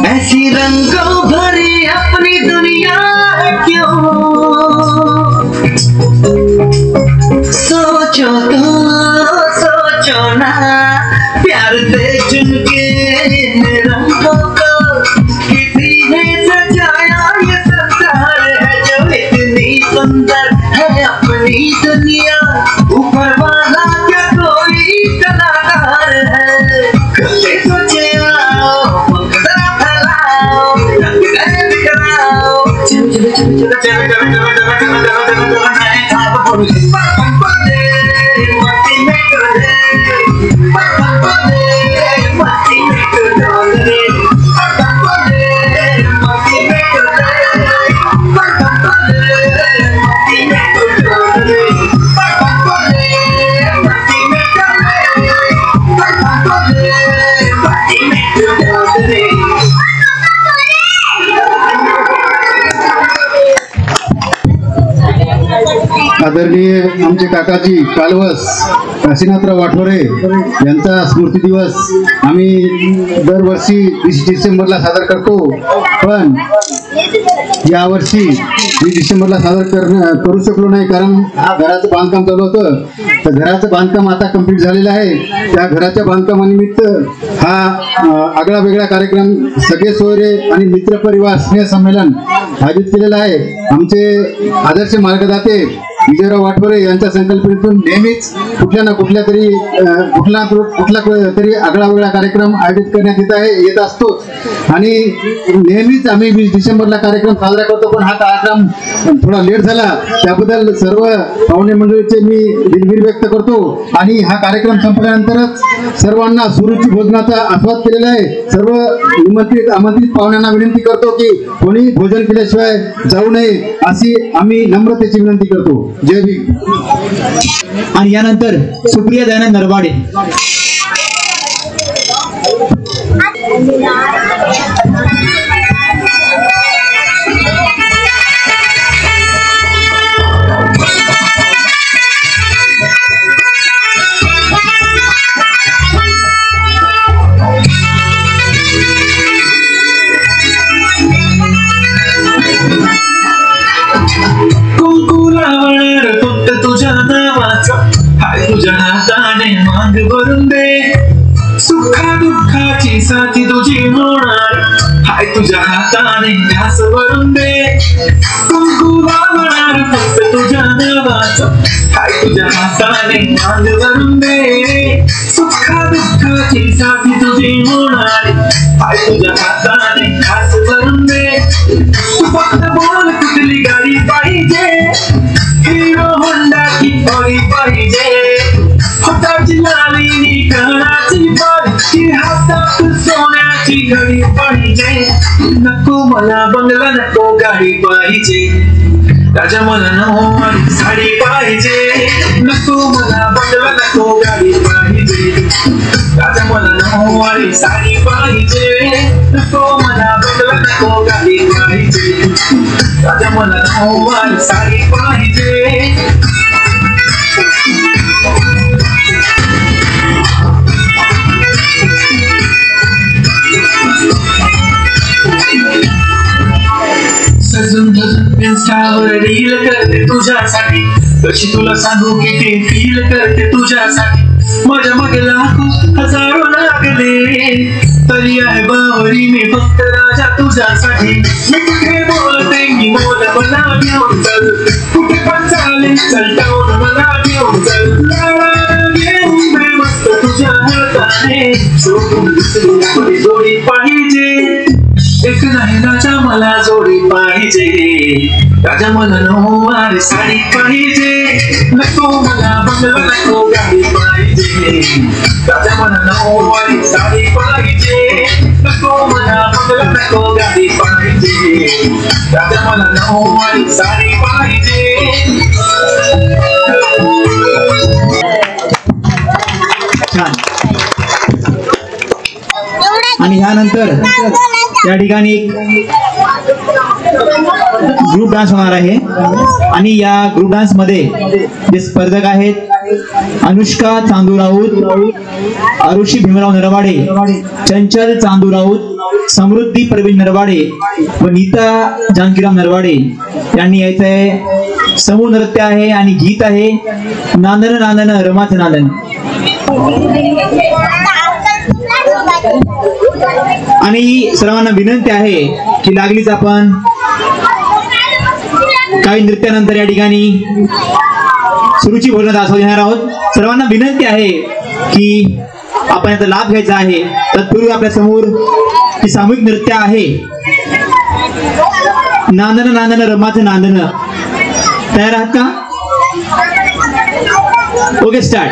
ऐसी रंगों भरी अपनी दुनिया है क्यों सोचो तो सोचो ना प्यार से चुनके इन रंगों को किसी ने सजाया ये संसार है जो इतनी सुंदर है अपनी दुनिया ऊपर वाला क्या कोई कलाकार है खुले सोचे आदरणीय आमचे काकाजी कालवस काशीनाथराव वाठोरे यांचा स्मृती दिवस आम्ही दरवर्षी 20 डिसेंबरला साजरा करतो, पण यावर्षी 20 डिसेंबरला साजरा करू शकलो नाही कारण घराचं बांधकाम चालू होतं. तर घराचं बांधकाम आता कंप्लीट झालेलं आहे. त्या घराच्या बांधकामानिमित्त हा आगळा वेगळा कार्यक्रम सगळे सोयरे आणि मित्र परिवार स्नेह संमेलन आयोजित केलेलं आहे. आमचे आदर्श मार्गदाते विजयराव वाठोरे यांच्या संकल्पनेतून नेहमीच कुठला तरी आगळा वेगळा कार्यक्रम आयोजित करण्यात येत असतो आणि नेहमीच आम्ही 20 डिसेंबरला कार्यक्रम साजरा करतो, पण हा कार्यक्रम थोडा लेट झाला. त्याबद्दल सर्व पाहुणे मंडळीचे मी दिलगिरी व्यक्त करतो आणि हा कार्यक्रम संपल्यानंतरच सर्वांना सुरुची भोजनाचा आस्वाद केलेला आहे. सर्व आमंत्रित पाहुण्यांना विनंती करतो की कोणी भोजन केल्याशिवाय जाऊ नये अशी आम्ही नम्रतेची विनंती करतो. जय भीम. आणि यानंतर सुप्रिया दयानंद नरवाडे. तुझ्या हाताने मांग भरून दे सुखा दुःखाची साथी तुझी होणार हाय तुझ्या हाताने घास भरून दे कुंकू लावणार फक्त तुझ्या नावाचं हाय तुझ्या हाताने मांग भरून दे सुखा दुःखाची साथी तुझी होणार हाय तुझ्या हाताने घास भरून दे तू फक्त बोल कुठली गाडी पाहिजे हिरो होंडा की बॉडी पाहिजे हाताची लाली कानाची बारी हातात सोन्याची घडी पाहिजे नको मला बंगला नको गाडी पाहिजे राजा मला नऊवारी साडी पाहिजे नको मला बंगला नको गाडी पाहिजे राजा मला नऊवारी साडी पाहिजे नको मला बंगला नको गाडी पाहिजे राजा मला नऊवारी साडी पाहिजे. सजून धजून इंस्टावर रील करते तुझ्यासाठी कशी तुला सांगू किती फील करते तुझ्यासाठी माझ्या मागे लाखो हजारो लागले तरी आहे बावरी मी फक्त राजा तुझ्यासाठी मी कुठे बोलते मी बोल मला घेऊन चल कुठे पण चालेल चल टाऊन मला घेऊन चल घेऊन दे मस्त तुझ्या हाताने सोडून दुसरी जोडी पाहिजे एक नाही राजा मला जोडी पाहिजे राजा मला नऊवारी साडी पाहिजे नको मला बंगला नको गाडी पाहिजे पाहिजे, राजा मला नऊवारी साडी पाहिजे, नको मला बंगला नको गाडी पाहिजे, राजा मला नऊवारी साडी पाहिजे. छान. आणि ह्यानंतर या ठिकाणी ग्रुप डान्स होणार आहे आणि या ग्रुप डान्स मध्ये जे स्पर्धक आहेत अनुष्का चांदू राऊत, आरुषी भीमराव नरवाडे, चंचल चांदू राऊत, समृद्धी प्रवीण नरवाडे व नीता जानकीराम नरवाडे यांनी यायचं आहे. समूह नृत्य आहे आणि गीत आहे नांदन नांदन रमाच नांदन. आणि सर्वांना विनंती आहे की लागलीच आपण काही नृत्यानंतर या ठिकाणी सुरुची भोजनाचा आस्वाद घेणार आहोत. सर्वांना विनंती आहे की आपण याचा लाभ घ्यायचा आहे. तत्पूर्वी आपल्या समोर ही सामूहिक नृत्य आहे नांदन नांदन रमाचं नांदन. तयार आहात का? Okay, start.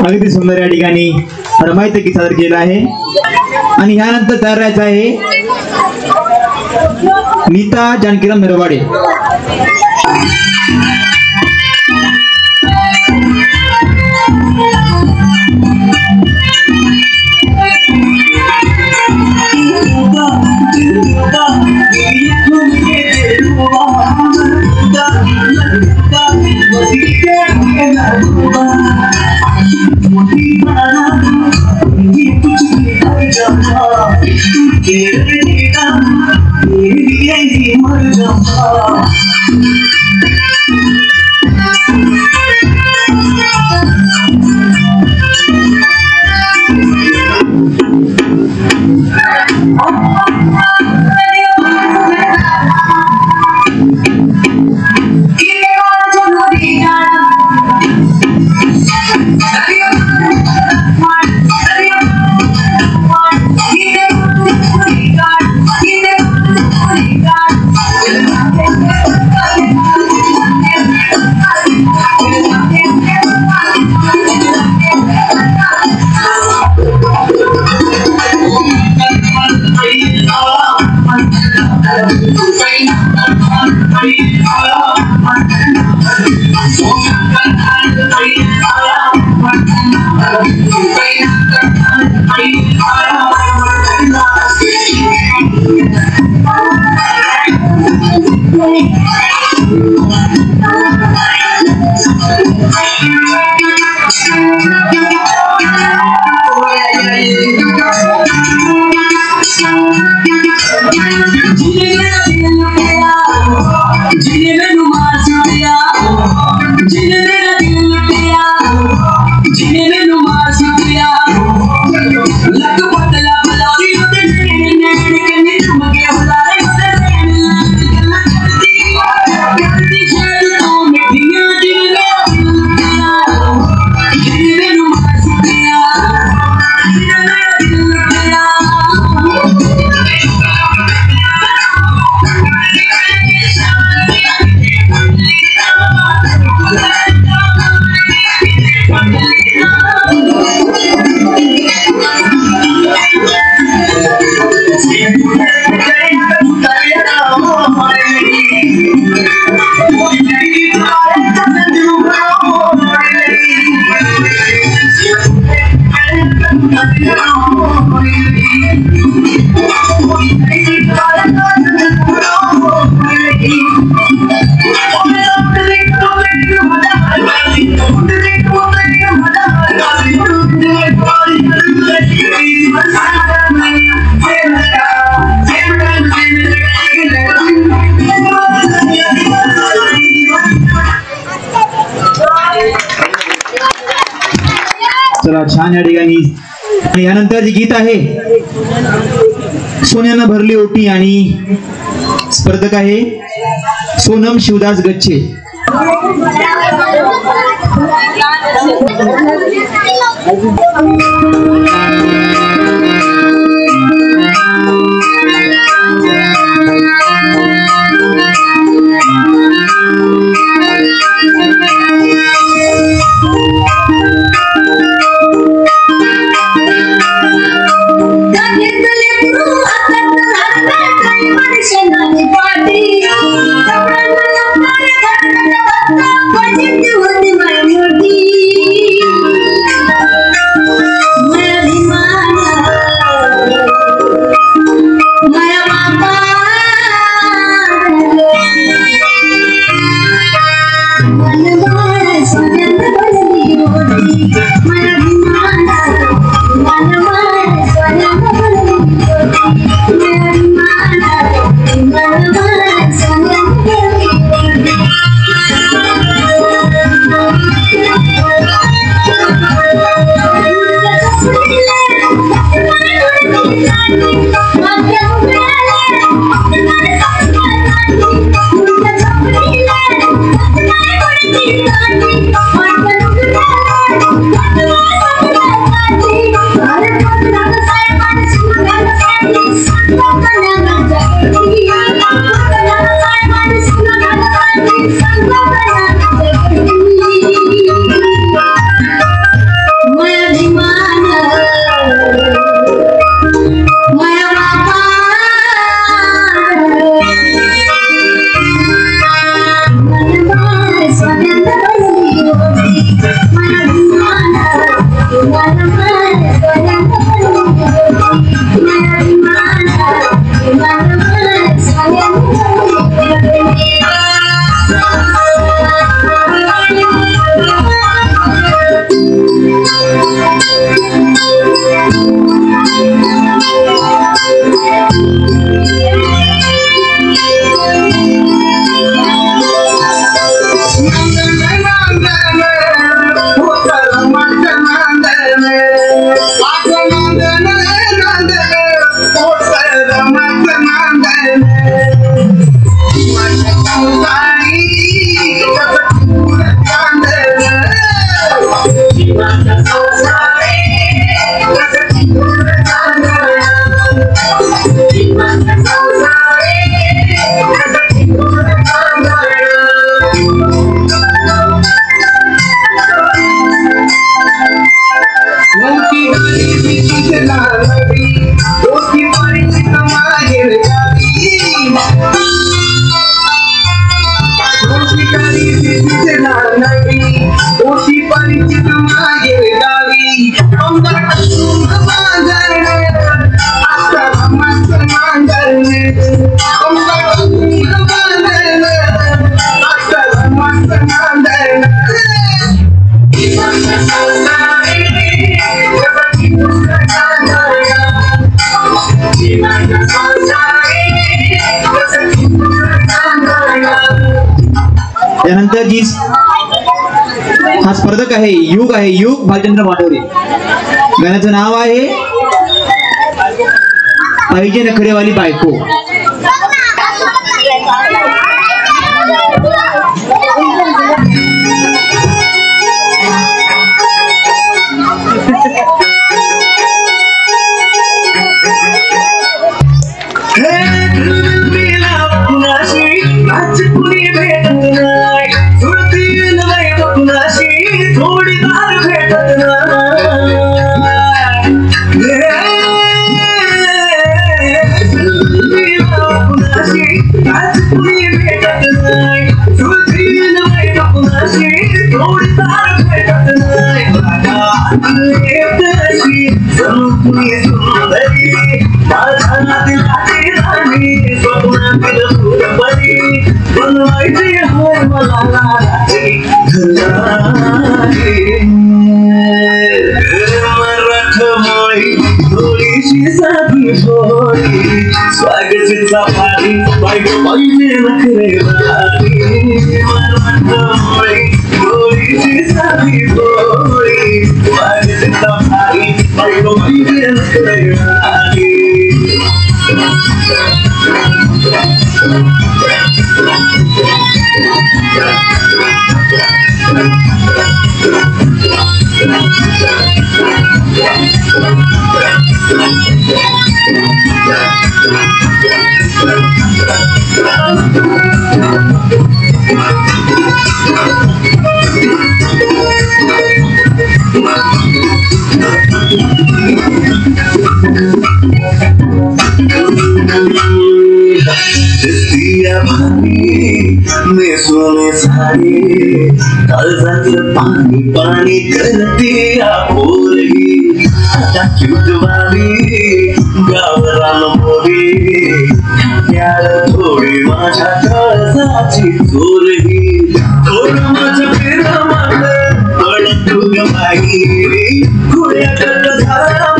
अगदी सुंदर या ठिकाणी रमायचं गीत सादर केलं आहे. आणि ह्यानंतर तयार राहायचं आहे नीता जानकीराम नरवाडे. चला छान या ठिकाणी. आणि यानंतर जे गीत आहे सोन्यानं भरली ओटी आणि स्पर्धक आहे सोनम शिवदास गच्छे. त्यानंतर जी हा स्पर्धक आहे युग भालचंद्र वाटोरे. गाण्याचं नाव आहे पाहिजे नखरेवाली बायको. स्वागतीचा भारी बायको पाहिजे नखरेवाली गोळीची साधी गोळी स्वागतीचा भारी बायको पाहिजे नखरेवाली. मैं सोने सारी काळजातलं पाणी पाणी करते पोरगी आता क्यूटवाली गावरान मोरी त्याला थोडी माझ्या काळजाची चोरगी थोडं माझं प्रेमात पडत तू ग बाई खुड्याकडं झाला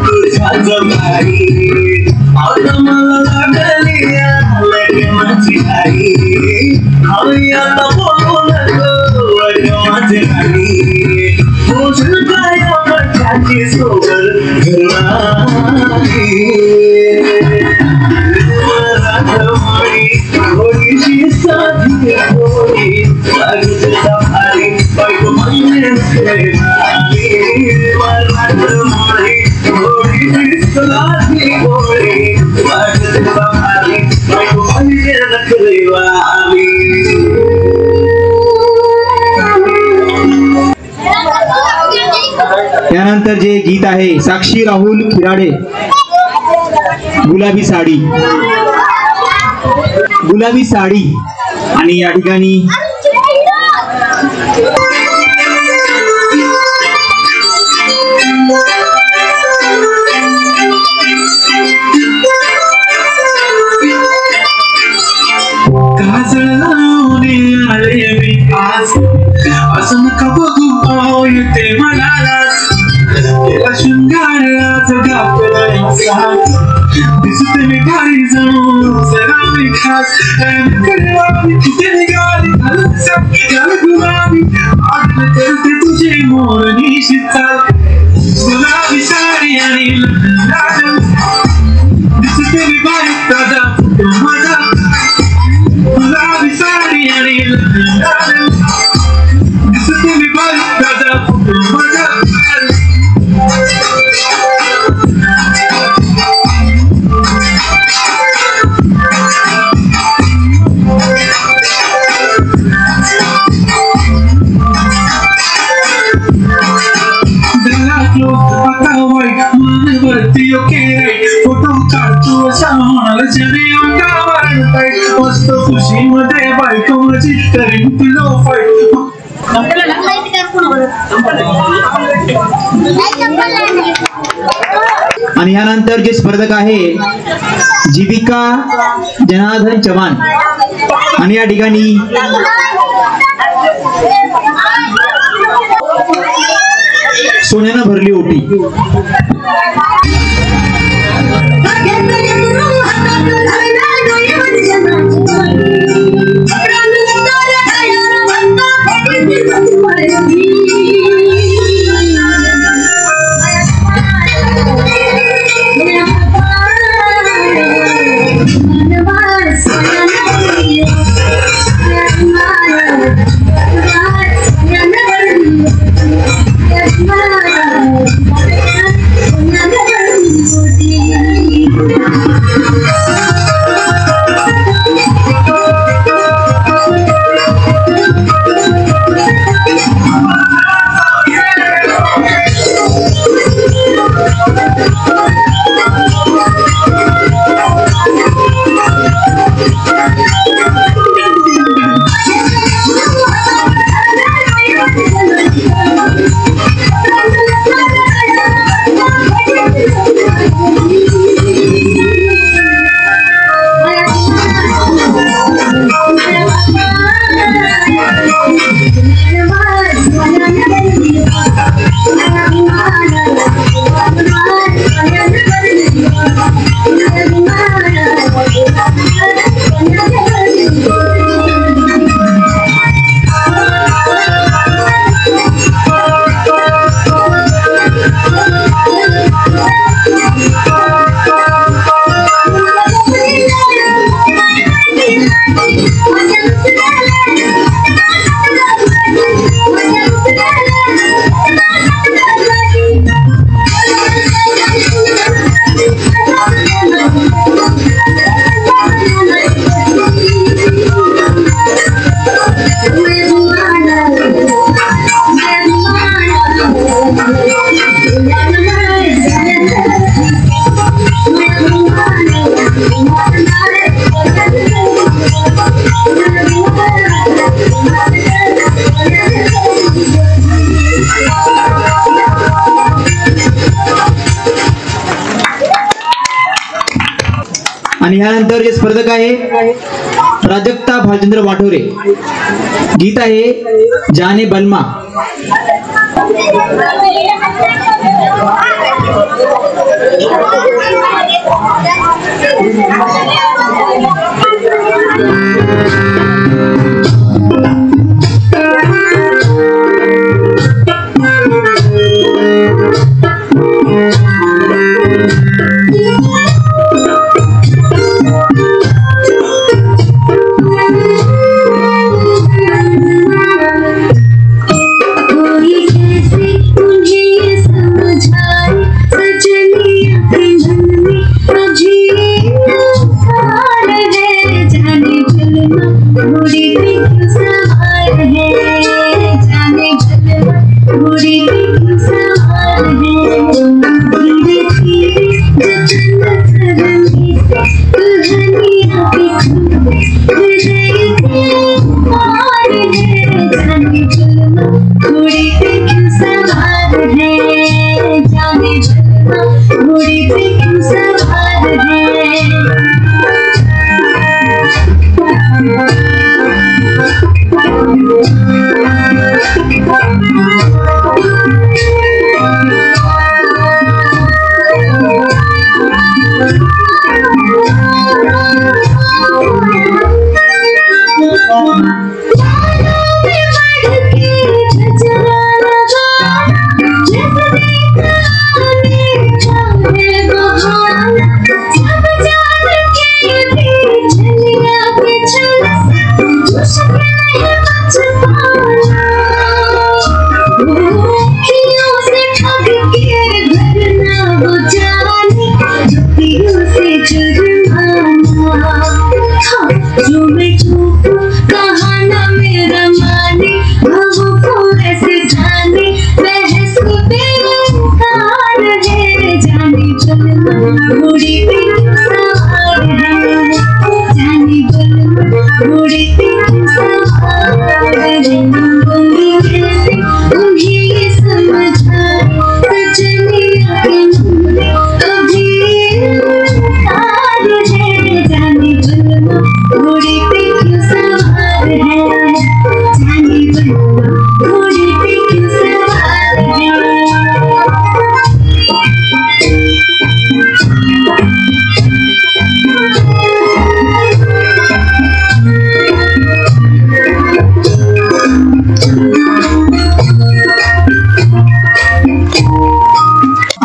तुझ्याच बाई आता मला लागली माझी आई हवी आता बोलू नको माझी आई पोषण काय त्याची सोबत घरवाली गोळीची साधी गोळी स्वागतीचा भारी बायको पाहिजे नखरेवाली गोळीची साधी गोळी स्वागतीचा भारी बायको पाहिजे नखरेवाली. त्यानंतर जे गीत आहे साक्षी राहुल खिराडे गुलाबी साडी आणि या ठिकाणी असं नका बघू येते मला शृंगाराच दिसते मी भारी जाऊन जरा मी खास किती निघाली गुलाबी आठवण करते तुझे मोरणी शीतल गुलाबी साडी आणि दिसते मी भारी ताजा माझा गुलाबी साडी आणि दिसते मी भारी ताजा माझा फोटो काढतो सामानाला जने मस्त खुशी मध्ये बायको माझी करीन तुला फाईट. आणि यानंतर जे स्पर्धक आहे जीविका जनार्दन चव्हाण आणि या ठिकाणी सोन्यानं भरली ओटी. आणि ह्यानंतर जे स्पर्धक आहे प्राजक्ता भालचंद्र वाठोरे, गीत आहे जाने बलमा.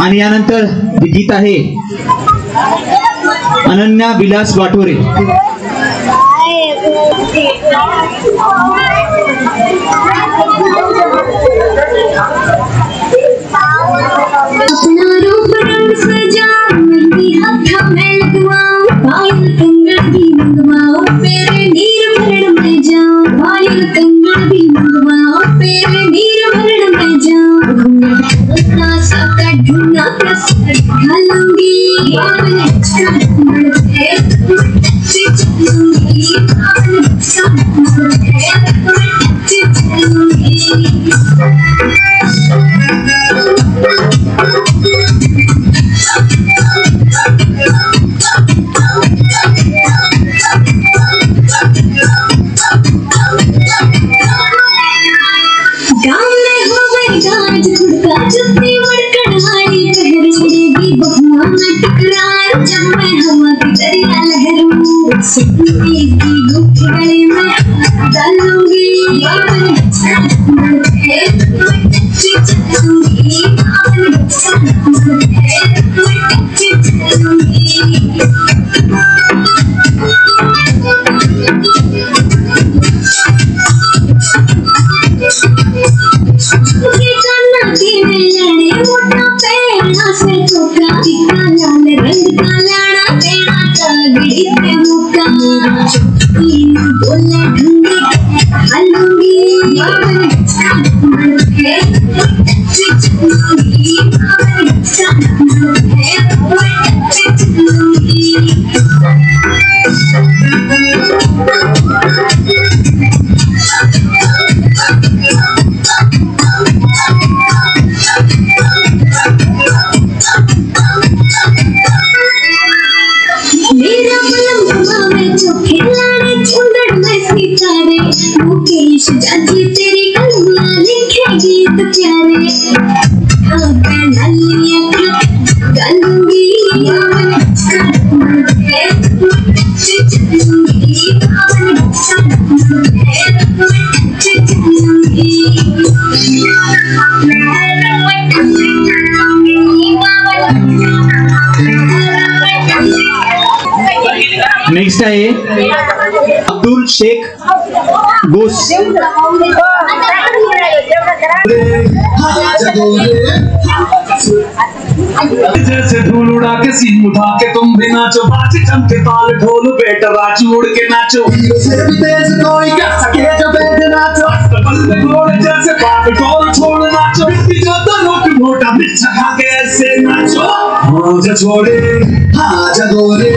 आणि यानंतर गीत आहे अनन्या विलास वाठोरे. अपना रूप रंग सजाऊं, मेहंदी हाथ में लगवाऊं, पायल कंगन भी मंगवाऊं, तेरे नीर भरण में जाऊं, पायल कंगन भी मंगवाऊं, तेरे नीर भरण में जाऊं, अपना साका ढूंढा प्रसाद ढालूंगी, अपने चरण से चलूंगी, अपने चरण से चलूंगी. गाँव में हो गई गाज खुड़का जुत्ती और कढ़ाई पहरेगी बहुआ में टकराए जब मैं हवा की दरिया लहरूं सपने की गुप्त गले में डालूंगी अपने चलूंगी अपने मुकेश चाची तेरी कलमियां लिखेगी तो प्यारे हाँ कन्हैया गालूंगी नेक्स्ट आहे अब्दुल शेख बोस. जैसे धूल उड़ा के सीन उठा के तुम भी नाचो, बाजे चमके ताल ढोल बेटा राजू उड़ के नाचो, कोई कर सके जो बेटे नाचो, में घोड़े जैसे बाप ढोल छोड़ नाचो, जो तो लोग मोटा मिर्चा खा के ऐसे नाचो. हाँ जा छोड़े हाँ जा गोरे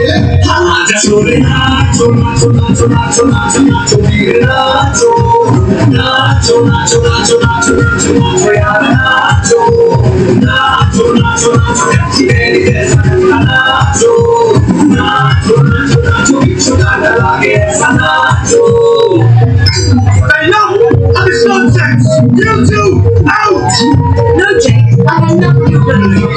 हाँ जा छोड़े नाचो नाचो नाचो नाचो नाचो नाचो वीर नाचो नाचो नाचो नाचो नाचो नाचो नाचो यार नाचो नाचो नाचो नाचो तेरी जैसा नाचो नाचो नाचो नाचो बिच्छू गाना लागे ऐसा नाचो. Enough of this nonsense! You two, out! No, Jake, I know you believe.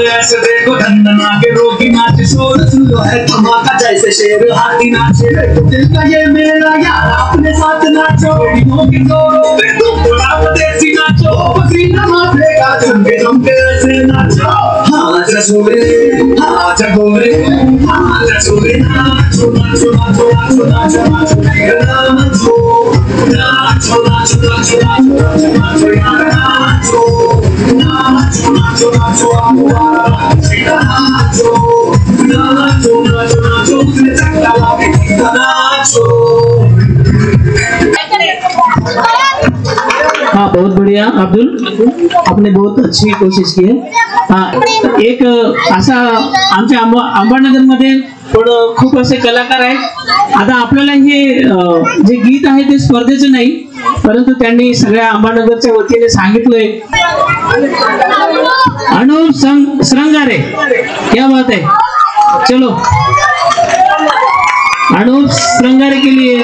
ऐसे देखो धंधना के रोगी नाचे, शोर सुन लो है धमाका जैसे शेर हाथी नाचे, दिल का ये मेरा यार अपने साथ नाचो, रीमों के जोरों पे तुम थोड़ा देसी नाचो, पसीना मारेगा झुमके झुमके ऐसे नाचो. हाँ जा छोरे हाँ जा गोरे हाँ जा छोरे नाचो नाचो नाचो नाचो नाचो नाचो नाचो नाचो नाचो नाचो नाचो नाचो नाचो यार नाचो नाचो नाचो नाचो नाचो नाचो नाचो नाचो उसने चक्का लाके नाचो. हाँ बहुत बढ़िया अब्दुल, आपने बहुत अच्छी कोशिश की है. हाँ एक असा आमच्या अंबानगर मध्ये पण खूप असे कलाकार आहेत. आता आपल्याला हे जे गीत आहे ते स्पर्धेचं नाही, परंतु त्यांनी सगळ्या अंबानगरच्या वतीने सांगितलंय. अनुप श्रंगारे, क्या बात है. चलो अनुप श्रंगारे के लिए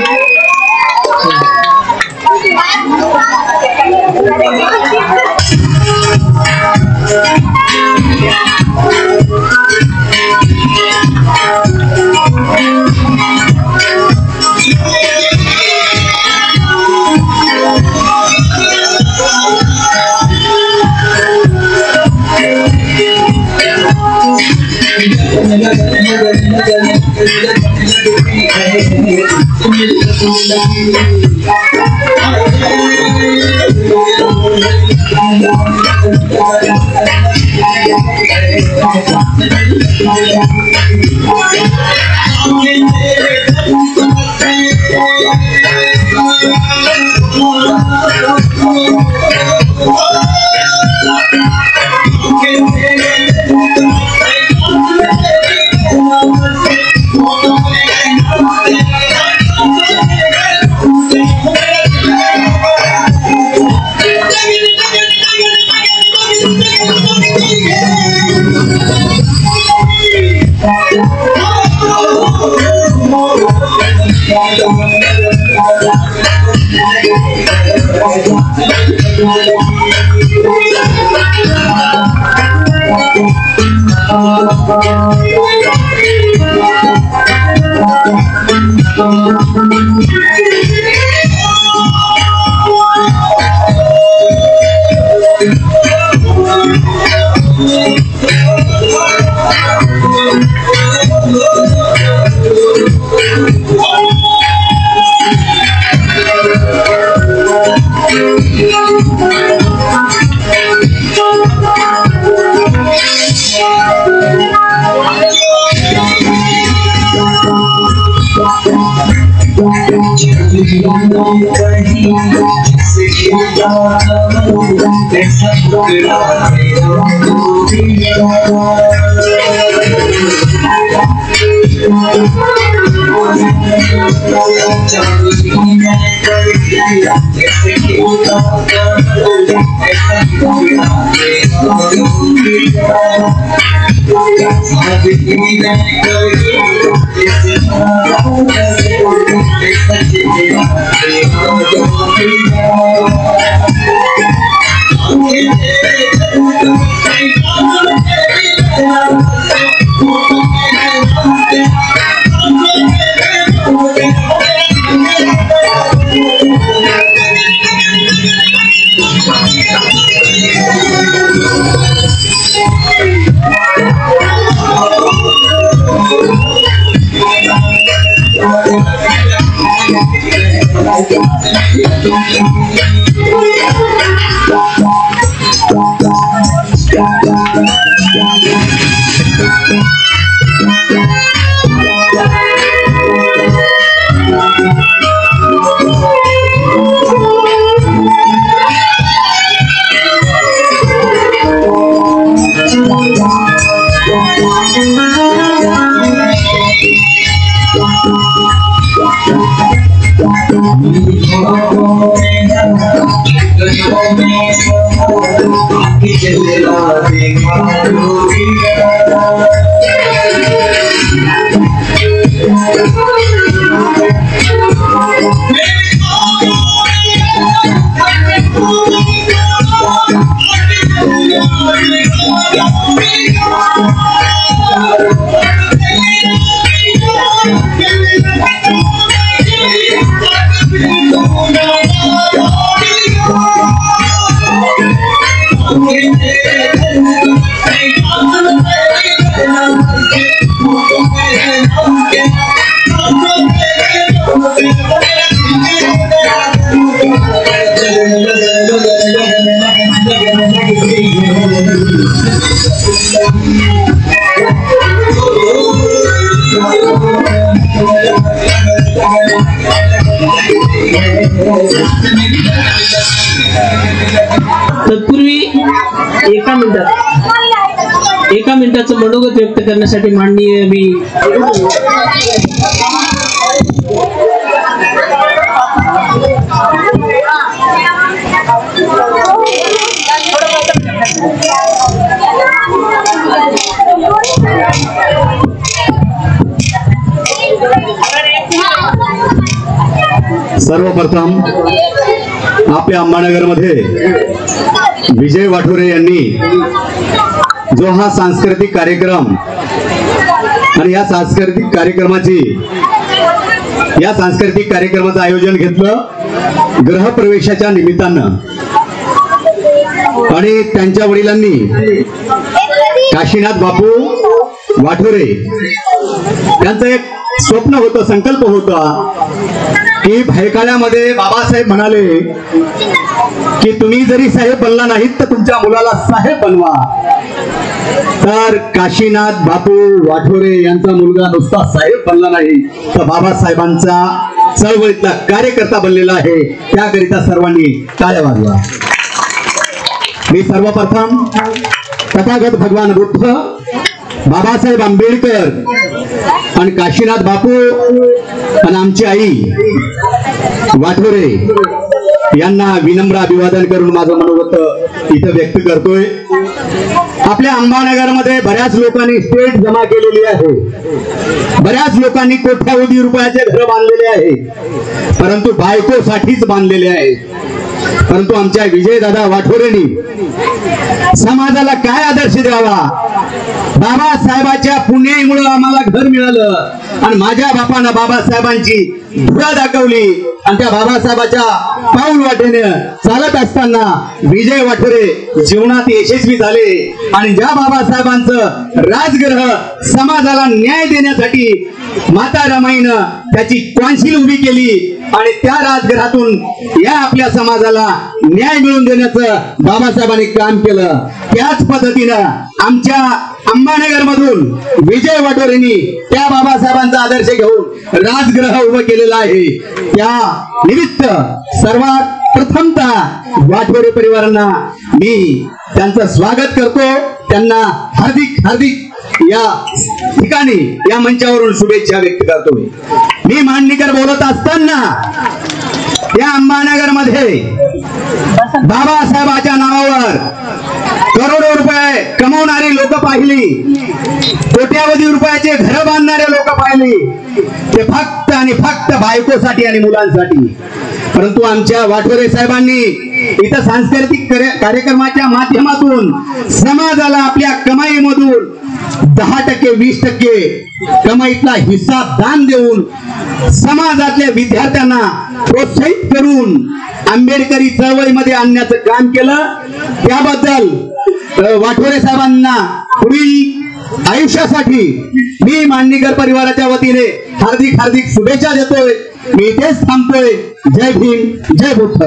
तत्पूर्वी एका मिनिटाचं मनोगत व्यक्त करण्यासाठी माननीय मी सर्वप्रथम आपल्या अंबानगरमध्ये विजय वाठोरे यांनी जो हा सांस्कृतिक कार्यक्रम आणि या सांस्कृतिक कार्यक्रमाचं आयोजन घेतलं गृहप्रवेशाच्या निमित्तानं आणि त्यांच्या वडिलांनी काशीनाथ बापू वाठोरे त्यांचं एक स्वप्न होतं, संकल्प होता की भायखळ्यामध्ये बाबासाहेब म्हणाले की तुम्ही जरी साहेब बनला नाहीत तर तुमच्या मुलाला साहेब बनवा. तर काशीनाथ बापू वाठोरे यांचा मुलगा नुसता साहेब बनला नाही तर बाबासाहेबांचा चळवळीतला कार्यकर्ता बनलेला आहे. त्याकरिता सर्वांनी टाळ्या वाजवा. मी सर्वप्रथम तथागत भगवान बुद्ध, बाबासाहेब आंबेडकर आणि काशीनाथ बापू आणि आमची आई वाठोरे यांना विनम्र अभिवादन करून माझं मनोगत इथं व्यक्त करतोय. आपल्या अंबानगरमध्ये बऱ्याच लोकांनी स्टेट जमा केलेली आहे, बऱ्याच लोकांनी कोट्यावधी रुपयाचे घर बांधलेले आहे, परंतु बायकोसाठीच बांधलेले आहे. परंतु आमच्या विजयदादा वाठोरेंनी समाजाला काय आदर्श द्यावा, बाबासाहेबांच्या पुण्याईमुळे आम्हाला घर मिळालं आणि माझ्या बापानं बाबासाहेबांची धुरा दाखवली आणि त्या बाबासाहेबांच्या पाऊल वाटेने चालत असताना विजय वाठोरे जीवनात यशस्वी झाले आणि ज्या बाबासाहेबांचं राजगृह समाजाला न्याय देण्यासाठी माता रमाईनं त्याची कॉन्सिल उभी केली आणि त्या राजघरातून या आपल्या समाजाला न्याय मिळवून देण्याचं बाबासाहेबांनी काम केलं. त्याच पद्धतीनं आमच्या अंबानगर मधून विजय वाटोरेंनी त्या बाबासाहेबांचा आदर्श घेऊन राजगृह उभं केलेलं आहे. त्या निमित्त सर्वात प्रथमतः वाटोरे परिवारांना मी त्यांचं स्वागत करतो. त्यांना हार्दिक हार्दिक या ठिकाणी या मंचावरून शुभेच्छा व्यक्त करतोय. मी मांडणीकर बोलत असताना या अंबानगर मध्ये बाबासाहेबांच्या नावावर करोडो रुपये कमवणारी लोक पाहिली, कोट्यावधी रुपयाचे घर बांधणारे लोक पाहिली, ते फक्त आणि फक्त बायकोसाठी आणि मुलांसाठी. परंतु आमच्या वाटोरे साहेबांनी इथं सांस्कृतिक कार्यक्रमाच्या माध्यमातून समाजाला आपल्या कमाईमधून 10% 20% कमाईतला हिस्सा दान देऊन समाजातल्या विद्यार्थ्यांना प्रोत्साहित करून आंबेडकरी चळवळीमध्ये आणण्याचं काम केलं. त्याबद्दल वाटोरे साहेबांना पुढील आयुष्यासाठी मी मांडणीकर परिवाराच्या वतीने हार्दिक हार्दिक शुभेच्छा देतोय. मी इथेच थांबतोय. जय भीम, जय बुद्ध.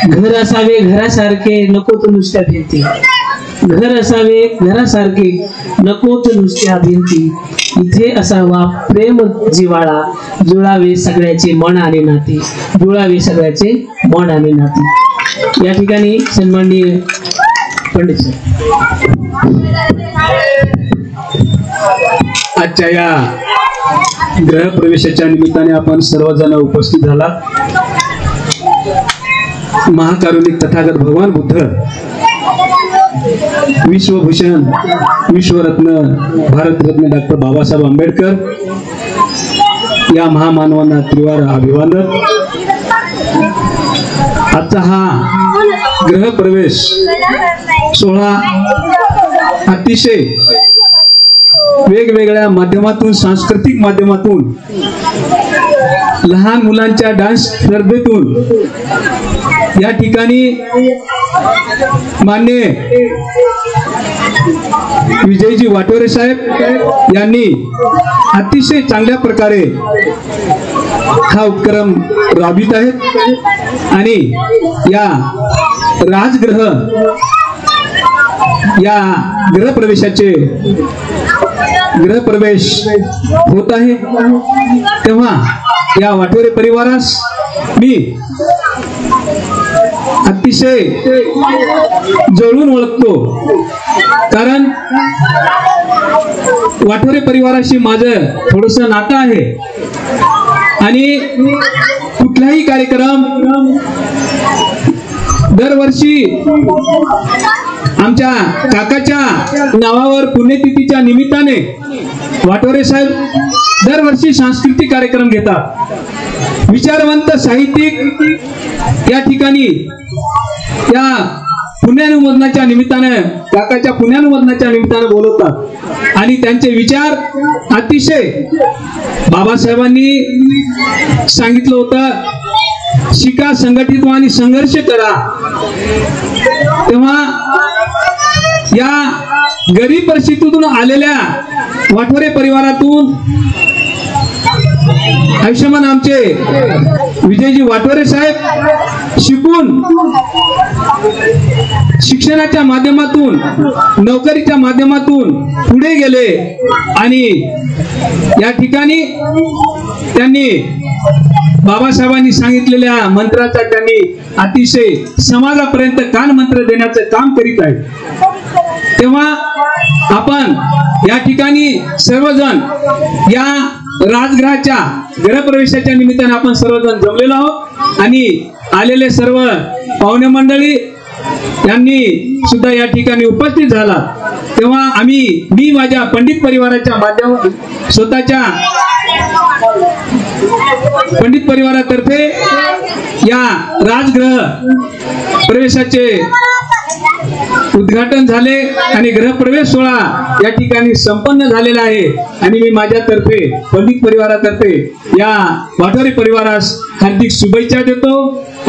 घर असावे घरासारखे नको तो नुसत्या भिंती, घर असावे घरासारखे नको तो नुसत्या भिंती, इथे असावा प्रेम जिवाळा, जुळावे सगळ्याचे मन आणि नाती, जुळावे सगळ्याचे मन आणि नाती. या ठिकाणी सन्माननीय पंडित आजच्या या गृहप्रवेशाच्या निमित्ताने आपण सर्वजण उपस्थित झाला. महाकारुणिक तथागत भगवान बुद्ध, विश्वभूषण विश्वरत्न भारतरत्न डॉक्टर बाबासाहेब आंबेडकर या महामानवांना त्रिवार अभिवादन. आजचा हा गृहप्रवेश सोहळा अतिशय वेगवेगळ्या माध्यमातून, सांस्कृतिक माध्यमातून, लहान मुलांच्या डान्स स्पर्धेतून या ठिकाणी माननीय विजयजी वाटोरे साहेब यांनी अतिशय चांगल्या प्रकारे हा उपक्रम राबवित आहेत आणि या राजगृह या गृहप्रवेश होत आहे. तेव्हा या वाटोरे परिवारास मी अतिशय जवळून ओळखतो, कारण वाटोरे परिवाराशी माझं थोडस नातं आहे आणि कुठलाही कार्यक्रम दरवर्षी आमच्या काकाच्या नावावर पुण्यतिथीच्या निमित्ताने वाटोरे साहेब दरवर्षी सांस्कृतिक कार्यक्रम घेतात. विचारवंत साहित्यिक या ठिकाणी या पुण्यानुमोदनाच्या निमित्ताने, काकाच्या पुण्यानुमोदनाच्या निमित्ताने बोलवतात आणि त्यांचे विचार अतिशय बाबासाहेबांनी सांगितलं होतं, शिका, संघटित व्हा आणि संघर्ष करा. तेव्हा या गरीब परिस्थितीतून आलेल्या वाटोरे परिवारातून आयुष्यमान आमचे विजयजी वाटोरे साहेब शिकून शिक्षणाच्या माध्यमातून, नोकरीच्या माध्यमातून पुढे गेले आणि या ठिकाणी त्यांनी बाबासाहेबांनी सांगितलेल्या मंत्राचा त्यांनी अतिशय समाजापर्यंत कान मंत्र देण्याचं काम करीत आहेत. तेव्हा आपण या ठिकाणी सर्वजण या राजगृहाच्या गृहप्रवेशाच्या निमित्ताने आपण सर्वजण जमलेलो आहोत आणि आलेले सर्व पाहुणे मंडळी यांनी सुद्धा या ठिकाणी उपस्थित झाला. तेव्हा मी माझ्या पंडित परिवाराच्या माध्यमातून, स्वतःच्या पंडित परिवारातर्फे या राजगृह प्रवेशाचे उद्घाटन झाले आणि गृहप्रवेश सोहळा या ठिकाणी संपन्न झालेला आहे आणि मी माझ्यातर्फे, पंडित परिवारातर्फे या वाटोरे परिवारास हार्दिक शुभेच्छा देतो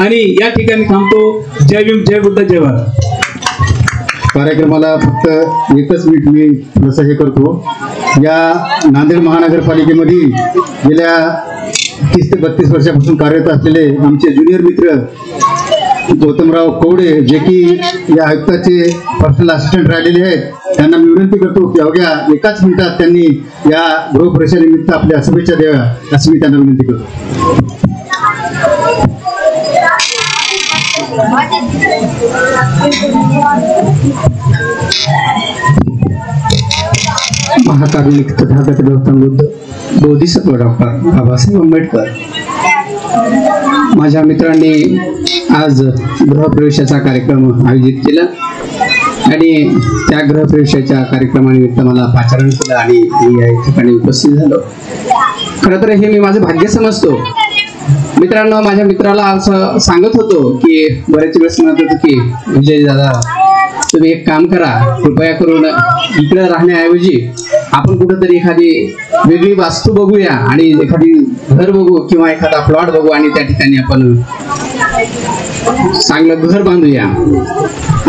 आणि या ठिकाणी थांबतो. जय भीम, जय बुद्ध, जय भारत. कार्यक्रमाला फक्त एकच मिनिट मी थोडंसं हे करतो. या नांदेड महानगरपालिकेमध्ये गेल्या 30 ते 32 वर्षापासून कार्यरत असलेले आमचे ज्युनियर मित्र गौतमराव कवडे, जे की या आयुक्ताचे पर्सनल असिस्टंट राहिलेले आहेत, त्यांना मी विनंती करतो की अवघ्या एकाच मिनिटात त्यांनी या गृहप्रवेशानिमित्त आपल्या शुभेच्छा द्याव्या अशी मी त्यांना विनंती करतो. महाकारुणिक तथागत गौतम बुद्ध बोधिसत्व डॉक्टर बाबासाहेब आंबेडकर, माझ्या मित्रांनी आज गृहप्रवेशाचा कार्यक्रम आयोजित केला आणि त्या गृहप्रवेशाच्या कार्यक्रमानिमित्त मला पाचारण केलं आणि मी या ठिकाणी उपस्थित झालो. खरं तर हे मी माझं भाग्य समजतो. मित्रांनो, माझ्या मित्राला असं सांगत होतो की बरेच वेळेस म्हणत होतो की विजय दादा, तुम्ही एक काम करा, कृपया करून इकडे राहण्याऐवजी आपण कुठेतरी एखादी वेगळी वास्तू बघूया आणि एखादी घर बघू किंवा एखादा प्लॉट बघू आणि त्या ठिकाणी आपण चांगलं घर बांधूया,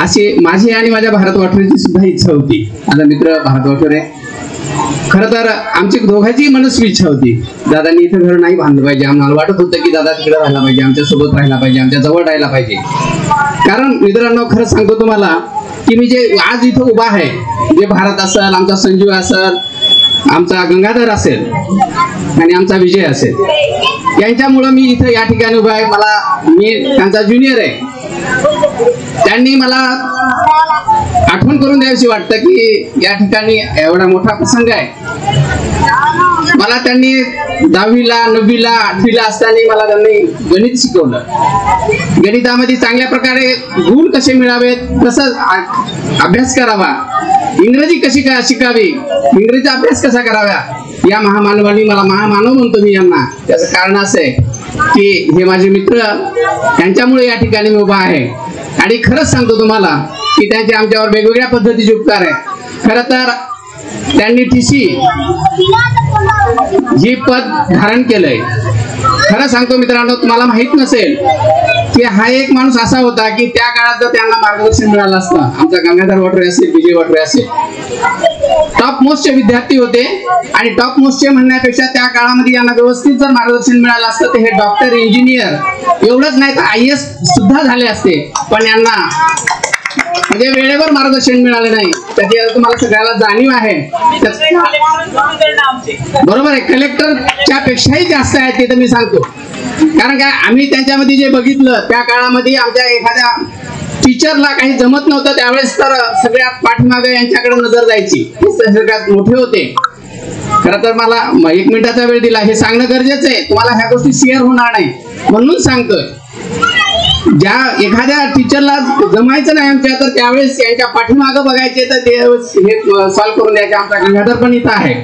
अशी माझी आणि माझ्या भारत वाटोरेची सुद्धा इच्छा होती. माझा मित्र भारत वाटोरे, खरं तर आमची दोघांची मनस्वी इच्छा होती. दादांनी इथं घर नाही बांधलं पाहिजे. आम्हाला वाटत होतं की दादा तिकडे राहायला पाहिजे, आमच्या सोबत राहायला पाहिजे, आमच्या जवळ राहायला पाहिजे. कारण मित्रांनो, खरं सांगतो तुम्हाला की मी जे आज इथं उभा आहे, जे भारत असेल, आमचा संजीव असेल, आमचा गंगाधर असेल आणि आमचा विजय असेल, यांच्यामुळं मी इथं या ठिकाणी उभा आहे. मी त्यांचा ज्युनियर आहे. त्यांनी मला आठवण करून द्यावीशी वाटतं की या ठिकाणी एवढा मोठा प्रसंग आहे. मला त्यांनी 10वीला 9वीला 8वीला असताना मला त्यांनी गणित शिकवलं. गणितामध्ये चांगल्या प्रकारे गुण कसे मिळावेत, कसं अभ्यास करावा, इंग्रजी कशी शिकावी, इंग्रजीचा अभ्यास कसा करावा, या महामानवांनी मला महामानव म्हणतो मी यांना. त्याचं कारण असं आहे की हे माझे मित्र, त्यांच्यामुळे या ठिकाणी मी उभा आहे. आणि खरंच सांगतो तुम्हाला की त्यांचे आमच्यावर वेगवेगळ्या पद्धतीचे उपकार आहे. खरं तर त्यांनी TC ही पद धारण केलंय. खरं सांगतो मित्रांनो, तुम्हाला माहित नसेल की हा एक माणूस असा होता की त्या काळात जर त्यांना मार्गदर्शन मिळालं असतं, आमचा गंगाधर वाटोरे असेल, विजय वाटोरे असेल, टॉप मोस्टचे विद्यार्थी होते. आणि टॉप मोस्टचे म्हणण्यापेक्षा त्या काळामध्ये यांना व्यवस्थित जर मार्गदर्शन मिळालं असतं तर हे डॉक्टर, इंजिनियर, एवढंच नाही तर IAS सुद्धा झाले असते. पण यांना म्हणजे वेळेवर मार्गदर्शन मिळाले नाही. त्याची तुम्हाला सगळ्याला जाणीव आहे. बरोबर आहे, कलेक्टरच्या पेक्षाही जास्त आहे ते तर मी सांगतो. कारण काय, आम्ही त्यांच्यामध्ये जे बघितलं त्या काळामध्ये आमच्या एखाद्या टीचरला काही जमत नव्हतं त्यावेळेस तर सगळ्यात पाठीमागे यांच्याकडे नजर जायची. सगळ्यात मोठे होते. खरं तर मला 1 मिनिटाचा वेळ दिला, हे सांगणं गरजेचं आहे. तुम्हाला ह्या गोष्टी शेअर होणार नाही म्हणून सांगतोय. ज्या एखाद्या टीचरला जमायचं नाही आमच्या, तर त्यावेळेस यांच्या पाठीमागं बघायचे तर ते हे सॉल्व्ह करून द्यायचे. आमचा गंगाधर पण इथं आहे,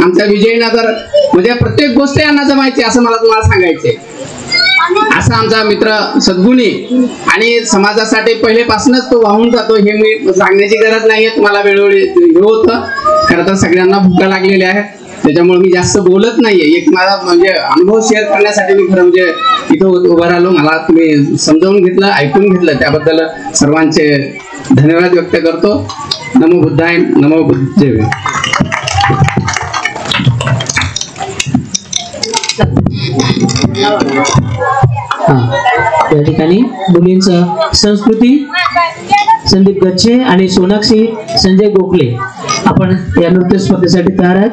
आमच्या विजयना तर म्हणजे प्रत्येक गोष्ट यांना जमायची असं मला तुम्हाला सांगायचे. असा आमचा मित्र सद्गुणी आणि समाजासाठी पहिलेपासूनच तो वाहून जातो. हे मी सांगण्याची गरज नाहीये, तुम्हाला वेळोवेळी हे होतं. खरं तर सगळ्यांना भुका लागलेल्या आहेत, त्याच्यामुळे मी जास्त बोलत नाहीये. एक माझा म्हणजे अनुभव शेअर करण्यासाठी मी खरं म्हणजे इथं उभं राहिलो. मला तुम्ही समजावून घेतलं, ऐकून घेतलं, त्याबद्दल सर्वांचे धन्यवाद व्यक्त करतो. नमो बुद्धाय, नमो बुद्धदेव. या ठिकाणी मुलींचं संस्कृती संदीप गच्छे आणि सोनाक्षी संजय गोखले आपण या नृत्य स्पर्धेसाठी तयार आहेत.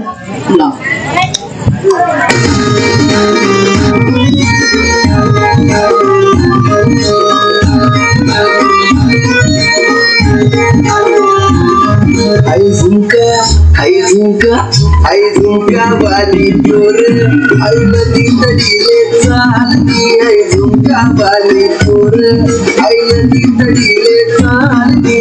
आई झुमका वाली तोर आई नदी तडीले चालती. आई झुमका वाली तोर आई नदी तडीले चालती.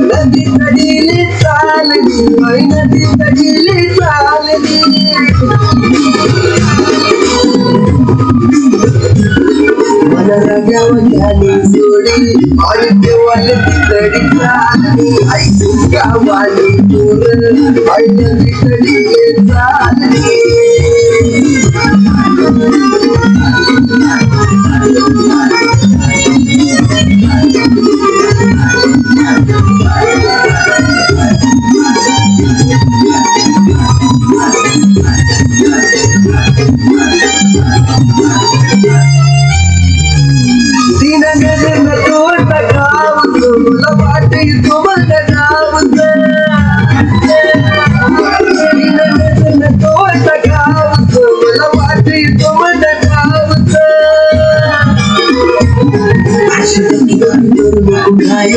नदी तडीले चालली, आई नदी तडीले चालली. मला रागावल्याने जोडी आई देवाला तितडी चालली. आई झुमका वाली तोर आई नदी तडीले चालली.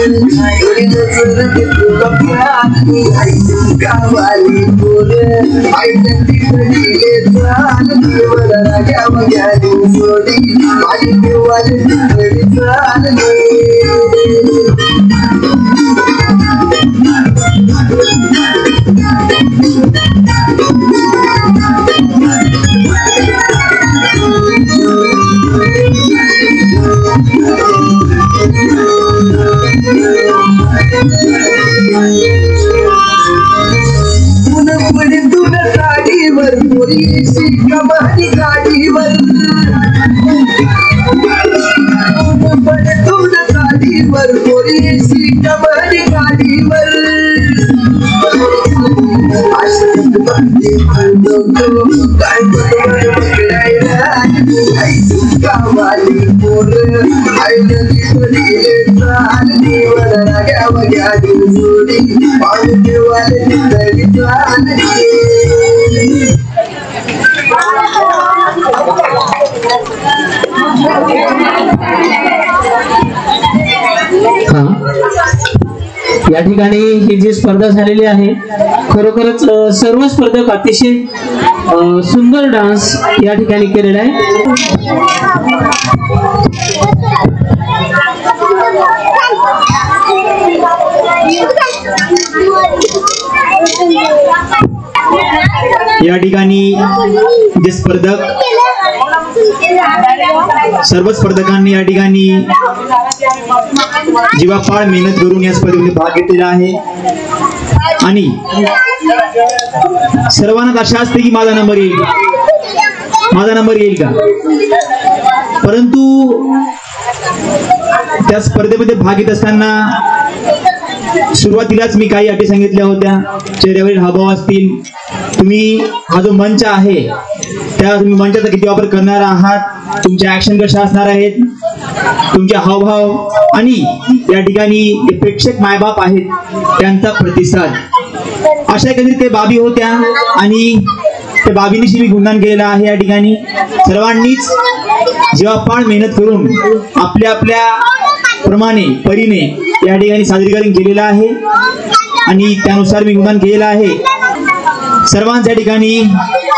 एवढी नजर तुला प्यारी आई गावाली बोल आई नदी पडीले चाल देवला राजा मगाली सोडी माझी देवाली तिकडे चाल पुणे तुला गाडीवर पोरीशी कमानी गाडीवर पुणे तुला गाडीवर पोरीशी कमानी गाडीवर आशिक बंदी म्हणतो काय पकडायला आई गावाली बोल आई नदी पडीले चाल देवाला राजा मगाली सोडी पाणी देवाला तिकडे चाल या ठिकाणी ही जी स्पर्धा झालेली आहे खरोखरच सर्व स्पर्धक अतिशय सुंदर डान्स या ठिकाणी केलेला आहे. या ठिकाणी जे स्पर्धक सर्व स्पर्धकांनी या ठिकाणी जीवापाड मेहनत करून या स्पर्धेमध्ये भाग घेतलेला आहे आणि सर्वांना आशा असते की माझा नंबर येईल का, परंतु त्या स्पर्धेमध्ये भाग घेत असताना सुरुवातीलाच मी काही अटी सांगितल्या होत्या. चेहऱ्यावरील हावभाव असतील, तुम्ही हा जो मंच आहे त्या तुम्ही मंचाचा किती वापर करणार आहात, तुमच्या ऍक्शन कशा असणार आहेत, तुमचे हावभाव आणि या ठिकाणी जे प्रेक्षक मायबाप आहेत त्यांचा प्रतिसाद, अशा एकंदरीत ते बाबी होत्या आणि त्या बाबींशी मी गुणगान केलेला आहे. या ठिकाणी सर्वांनीच जीवापाड मेहनत करून आपल्या आपल्या प्रमाणे परीने या ठिकाणी सादरीकरण केलेलं आहे आणि त्यानुसार मी गुणगान केलेलं आहे. सर्वांच्या ठिकाणी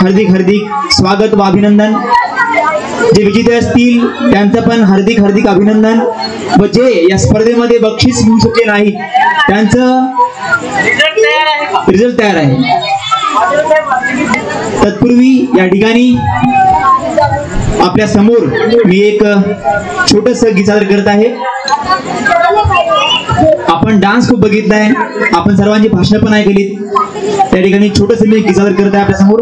हार्दिक हार्दिक स्वागत व अभिनंदन. जे विजेते असतील त्यांचं पण हार्दिक हार्दिक अभिनंदन व जे या स्पर्धेमध्ये बक्षीस मिळू शकले नाहीत त्यांचं रिझल्ट तयार आहे. तत्पूर्वी या ठिकाणी आपल्या समोर मी एक छोटस गीत सादर करत आहे. आपण डान्स खूप बघितलाय, आपण सर्वांची भाषण पण ऐकलीत. त्या ठिकाणी छोटस मी गीत सादर करत आहे आपल्या समोर.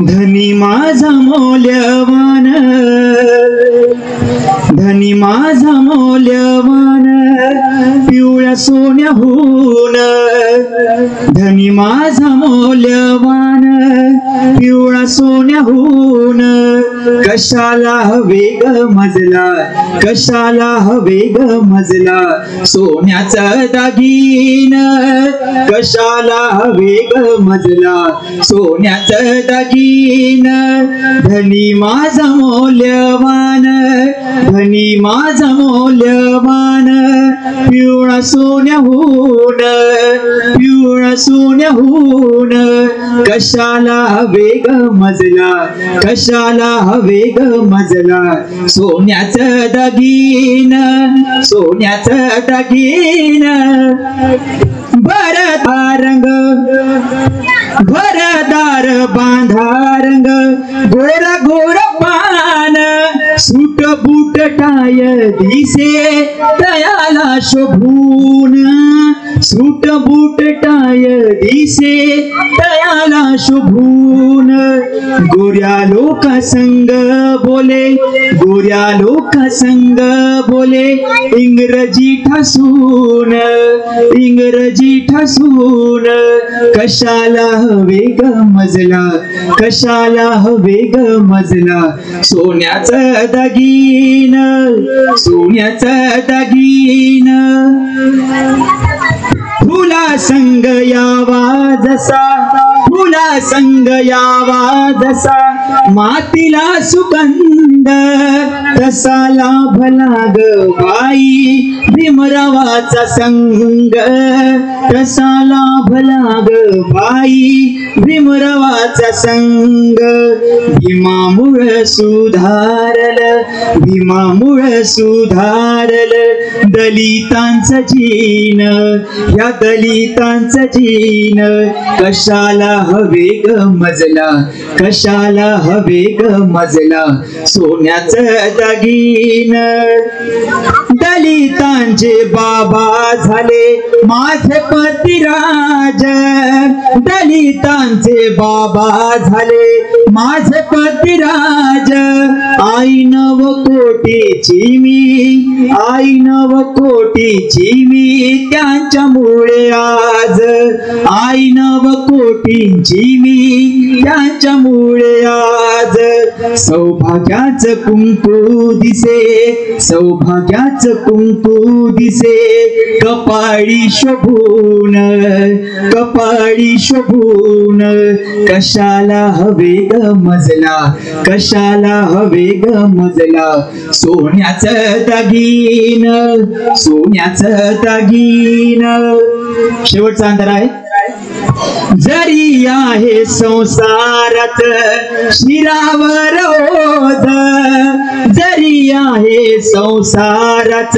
धनी माझा मौल्यवान, धनी माझा मौल्यवान पिवळ्या सोन्याहून, धनी माझा मौल्यवान पिवळा सोन्याहून, कशाला हवे ग मजला, कशाला हवे ग मजला सोन्याचा दागीन, कशाला हवे ग मजला सोन्याचा दागीन. धनी माझा मौल्यवान, धनी माझा मौल्यवान पिवळा सोन्याहून, पिवळा सोन्याहून, कशाला हवे ग मजला, कशाला हवे ग मजला सोन्याचं दागीन, सोन्याचं दागीन. भरदार रंग, भरदार बांधा रंग, गोरा गोरा पान, सूट बूट टाय दिसे तयाला शोभून, सूट बूट टाय दिसे तयाला शोभून. गोऱ्या लोका संग बोले, गोऱ्या लोका संग बोले, इंग्रजी ठासून, इंग्रजी ठासून, कशाला हवे ग मजला, कशाला हवे ग मजला सोन्याचा दागीन, सोन्याचा दागीन. फुला संग यावा जसा, फुला संग यावा जसा, मातीला सुगंध, तसा लाभला ग बाई भीमरावाचा संग, तसा लाभला ग बाई भीमरावाचा संग. भीमामुळ सुधारल, भीमामुळ सुधारल दलितांचं जीन, या दलितांचं जीन. कशाला हवे ग मजला, कशाला हवे ग मजला सोन्याचं दागिन. दलितांचे बाबा झाले माझे पतिराज, दलितांचे बाबा झाले माझे पतिराज. आई नव कोटीची मी, आई नव कोटीची मी त्यांच्यामुळे आज, आई नव कोटींची मी त्यांच्यामुळे आज. सौभाग्याचं कुंकू दिसे, सौभाग्याचं कुंकू दिसे कपाळी शोभून, कपाळी शोभून. कशाला हवे ग मजला, कशाला हवे ग मजला सोन्याचं दागिन, सोन्याचं दागिन. शेवटचा अंतर आहे. जरी आहे संसारात शिरावर ओझ, जरी आहे संसारात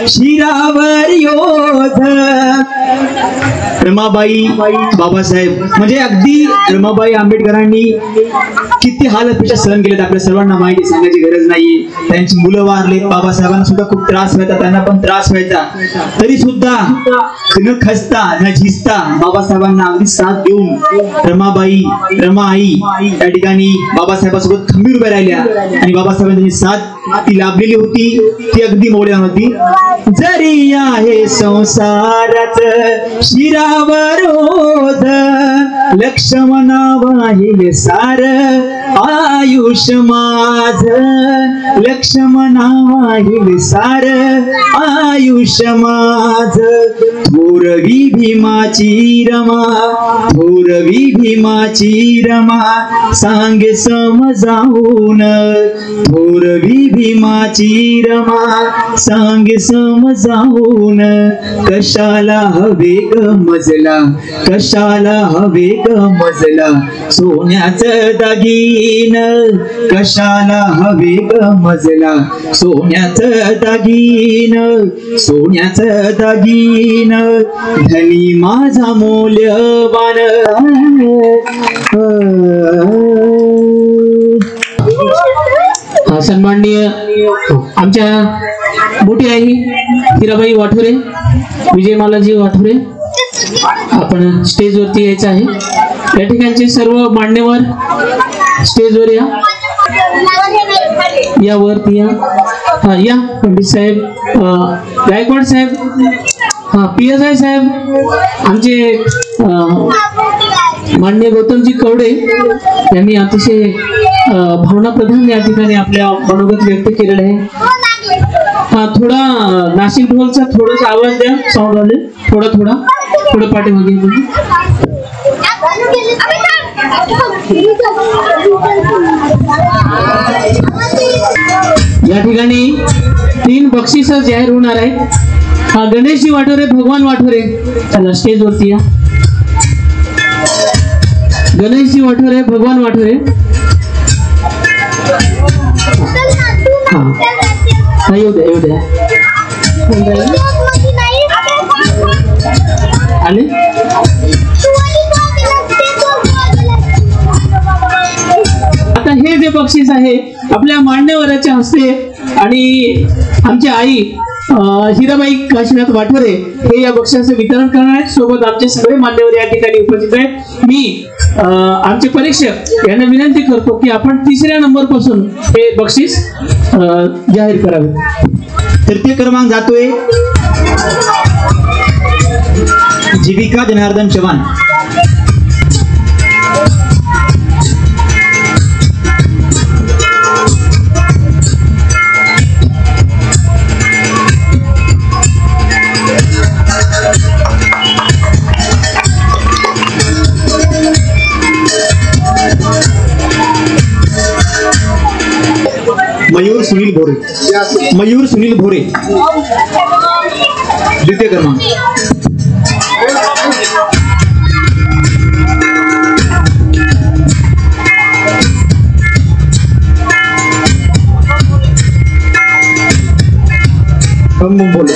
शिरावर ओझ. रमाबाई बाबासाहेब म्हणजे अगदी रमाबाई आंबेडकरांनी किती हाल अपेक्षा सहन केलेत आपल्या सर्वांना माहिती, सांगायची गरज नाही. त्यांची मुलं वारले, बाबासाहेबांना सुद्धा खूप त्रास व्हायचा, त्यांना पण त्रास व्हायचा, तरी सुद्धा न खचता न झिजता बाबासाहेबांना अगदी साथ देऊन रमाबाई, रमाई त्या ठिकाणी बाबासाहेबांसोबत खंबीर उभ्या राहिल्या आणि बाबासाहेबांची साथ ती लाभलेली होती, ती अगदी मौल्यवान होती. जरी आहे संसारात शिरावर ओझ, लक्ष्मणा वाहिले सार आयुष माझ, लक्ष्मणा वाहिले सार आयुष माझ. थोरवी भीमाची रमा, थोरवी भीमाची रमा सांगे समजावून, थोरवी भीमाची रमा सांगे समजावून. कशाला हवे ग मजला, कशाला हवे ग मजला सोन्याचं दागिन, कशाला हवे ग मजला सोन्याचं दागिन, सोन्याचं दागिन. धनी माझा मौल्यवान. सन्माननीय आमच्या मोठी आई हिराबाई वाठोरे, विजयमालाजी वाठोरे, आपण स्टेजवरती यायचं आहे. या ठिकाणचे सर्व मान्यवर स्टेजवर या, या वरती या. हा या पंडित साहेब, गायकवाड साहेब, हा PSI साहेब, आमचे माननीय गौतमजी कवडे यांनी अतिशय भावनाप्रधान या ठिकाणी आपल्या मनोगत व्यक्त केलेलं आहे. हा थोडा नाशिक ढोलचा थोडासा आवाज द्या, साऊंड वाले थोडा थोडा थोडं पाठीमागे. या ठिकाणी 3 बक्षीस जाहीर होणार आहेत. हा गणेशजी वाठोरे, भगवान वाठोरे, चला स्टेजवरती या. गणेशजी वाठोरे, भगवान वाठोरे. हा येऊ द्या, येऊ द्या. आले आता हे जे बक्षीस आहे आपल्या मान्यवराच्या हस्ते आणि आमची आई हिराबाई काशीनाथ वाठोरे हे या बक्षिसाचे वितरण करणार आहेत. सोबत आमचे सगळे मान्यवर या ठिकाणी उपस्थित आहेत. मी आमचे परीक्षक यांना विनंती करतो की आपण 3ऱ्या नंबर पासून हे बक्षीस जाहीर करावे. तृतीय क्रमांक जातोय जीविका जनार्दन चव्हाण. सुनील भोरे, मयूर सुनील भोरे, द्वितीय क्रमांक. बम बम बोले.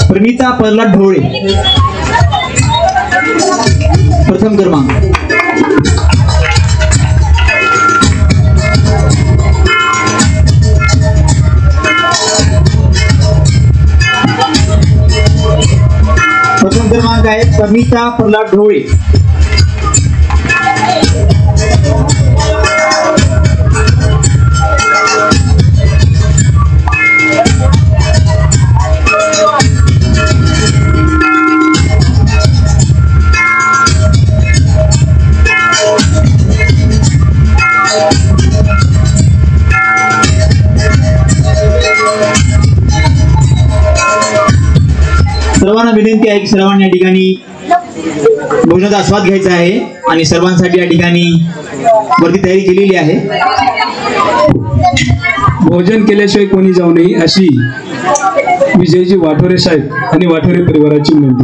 प्रणिता प्रल्हाद ढोळे, प्रथम क्रमांक. प्रथम क्रमांक आहे प्रणिता प्रल्हाद ढोळे. सर्वांना विनंती आहे की सर्वांनी या ठिकाणी भोजनाचा आस्वाद घ्यायचा आहे आणि सर्वांसाठी या ठिकाणी वरती तयारी केलेली आहे. भोजन केल्याशिवाय कोणी जाऊ नये अशी विजयजी वाठोरे साहेब आणि वाठोरे परिवाराची विनंती.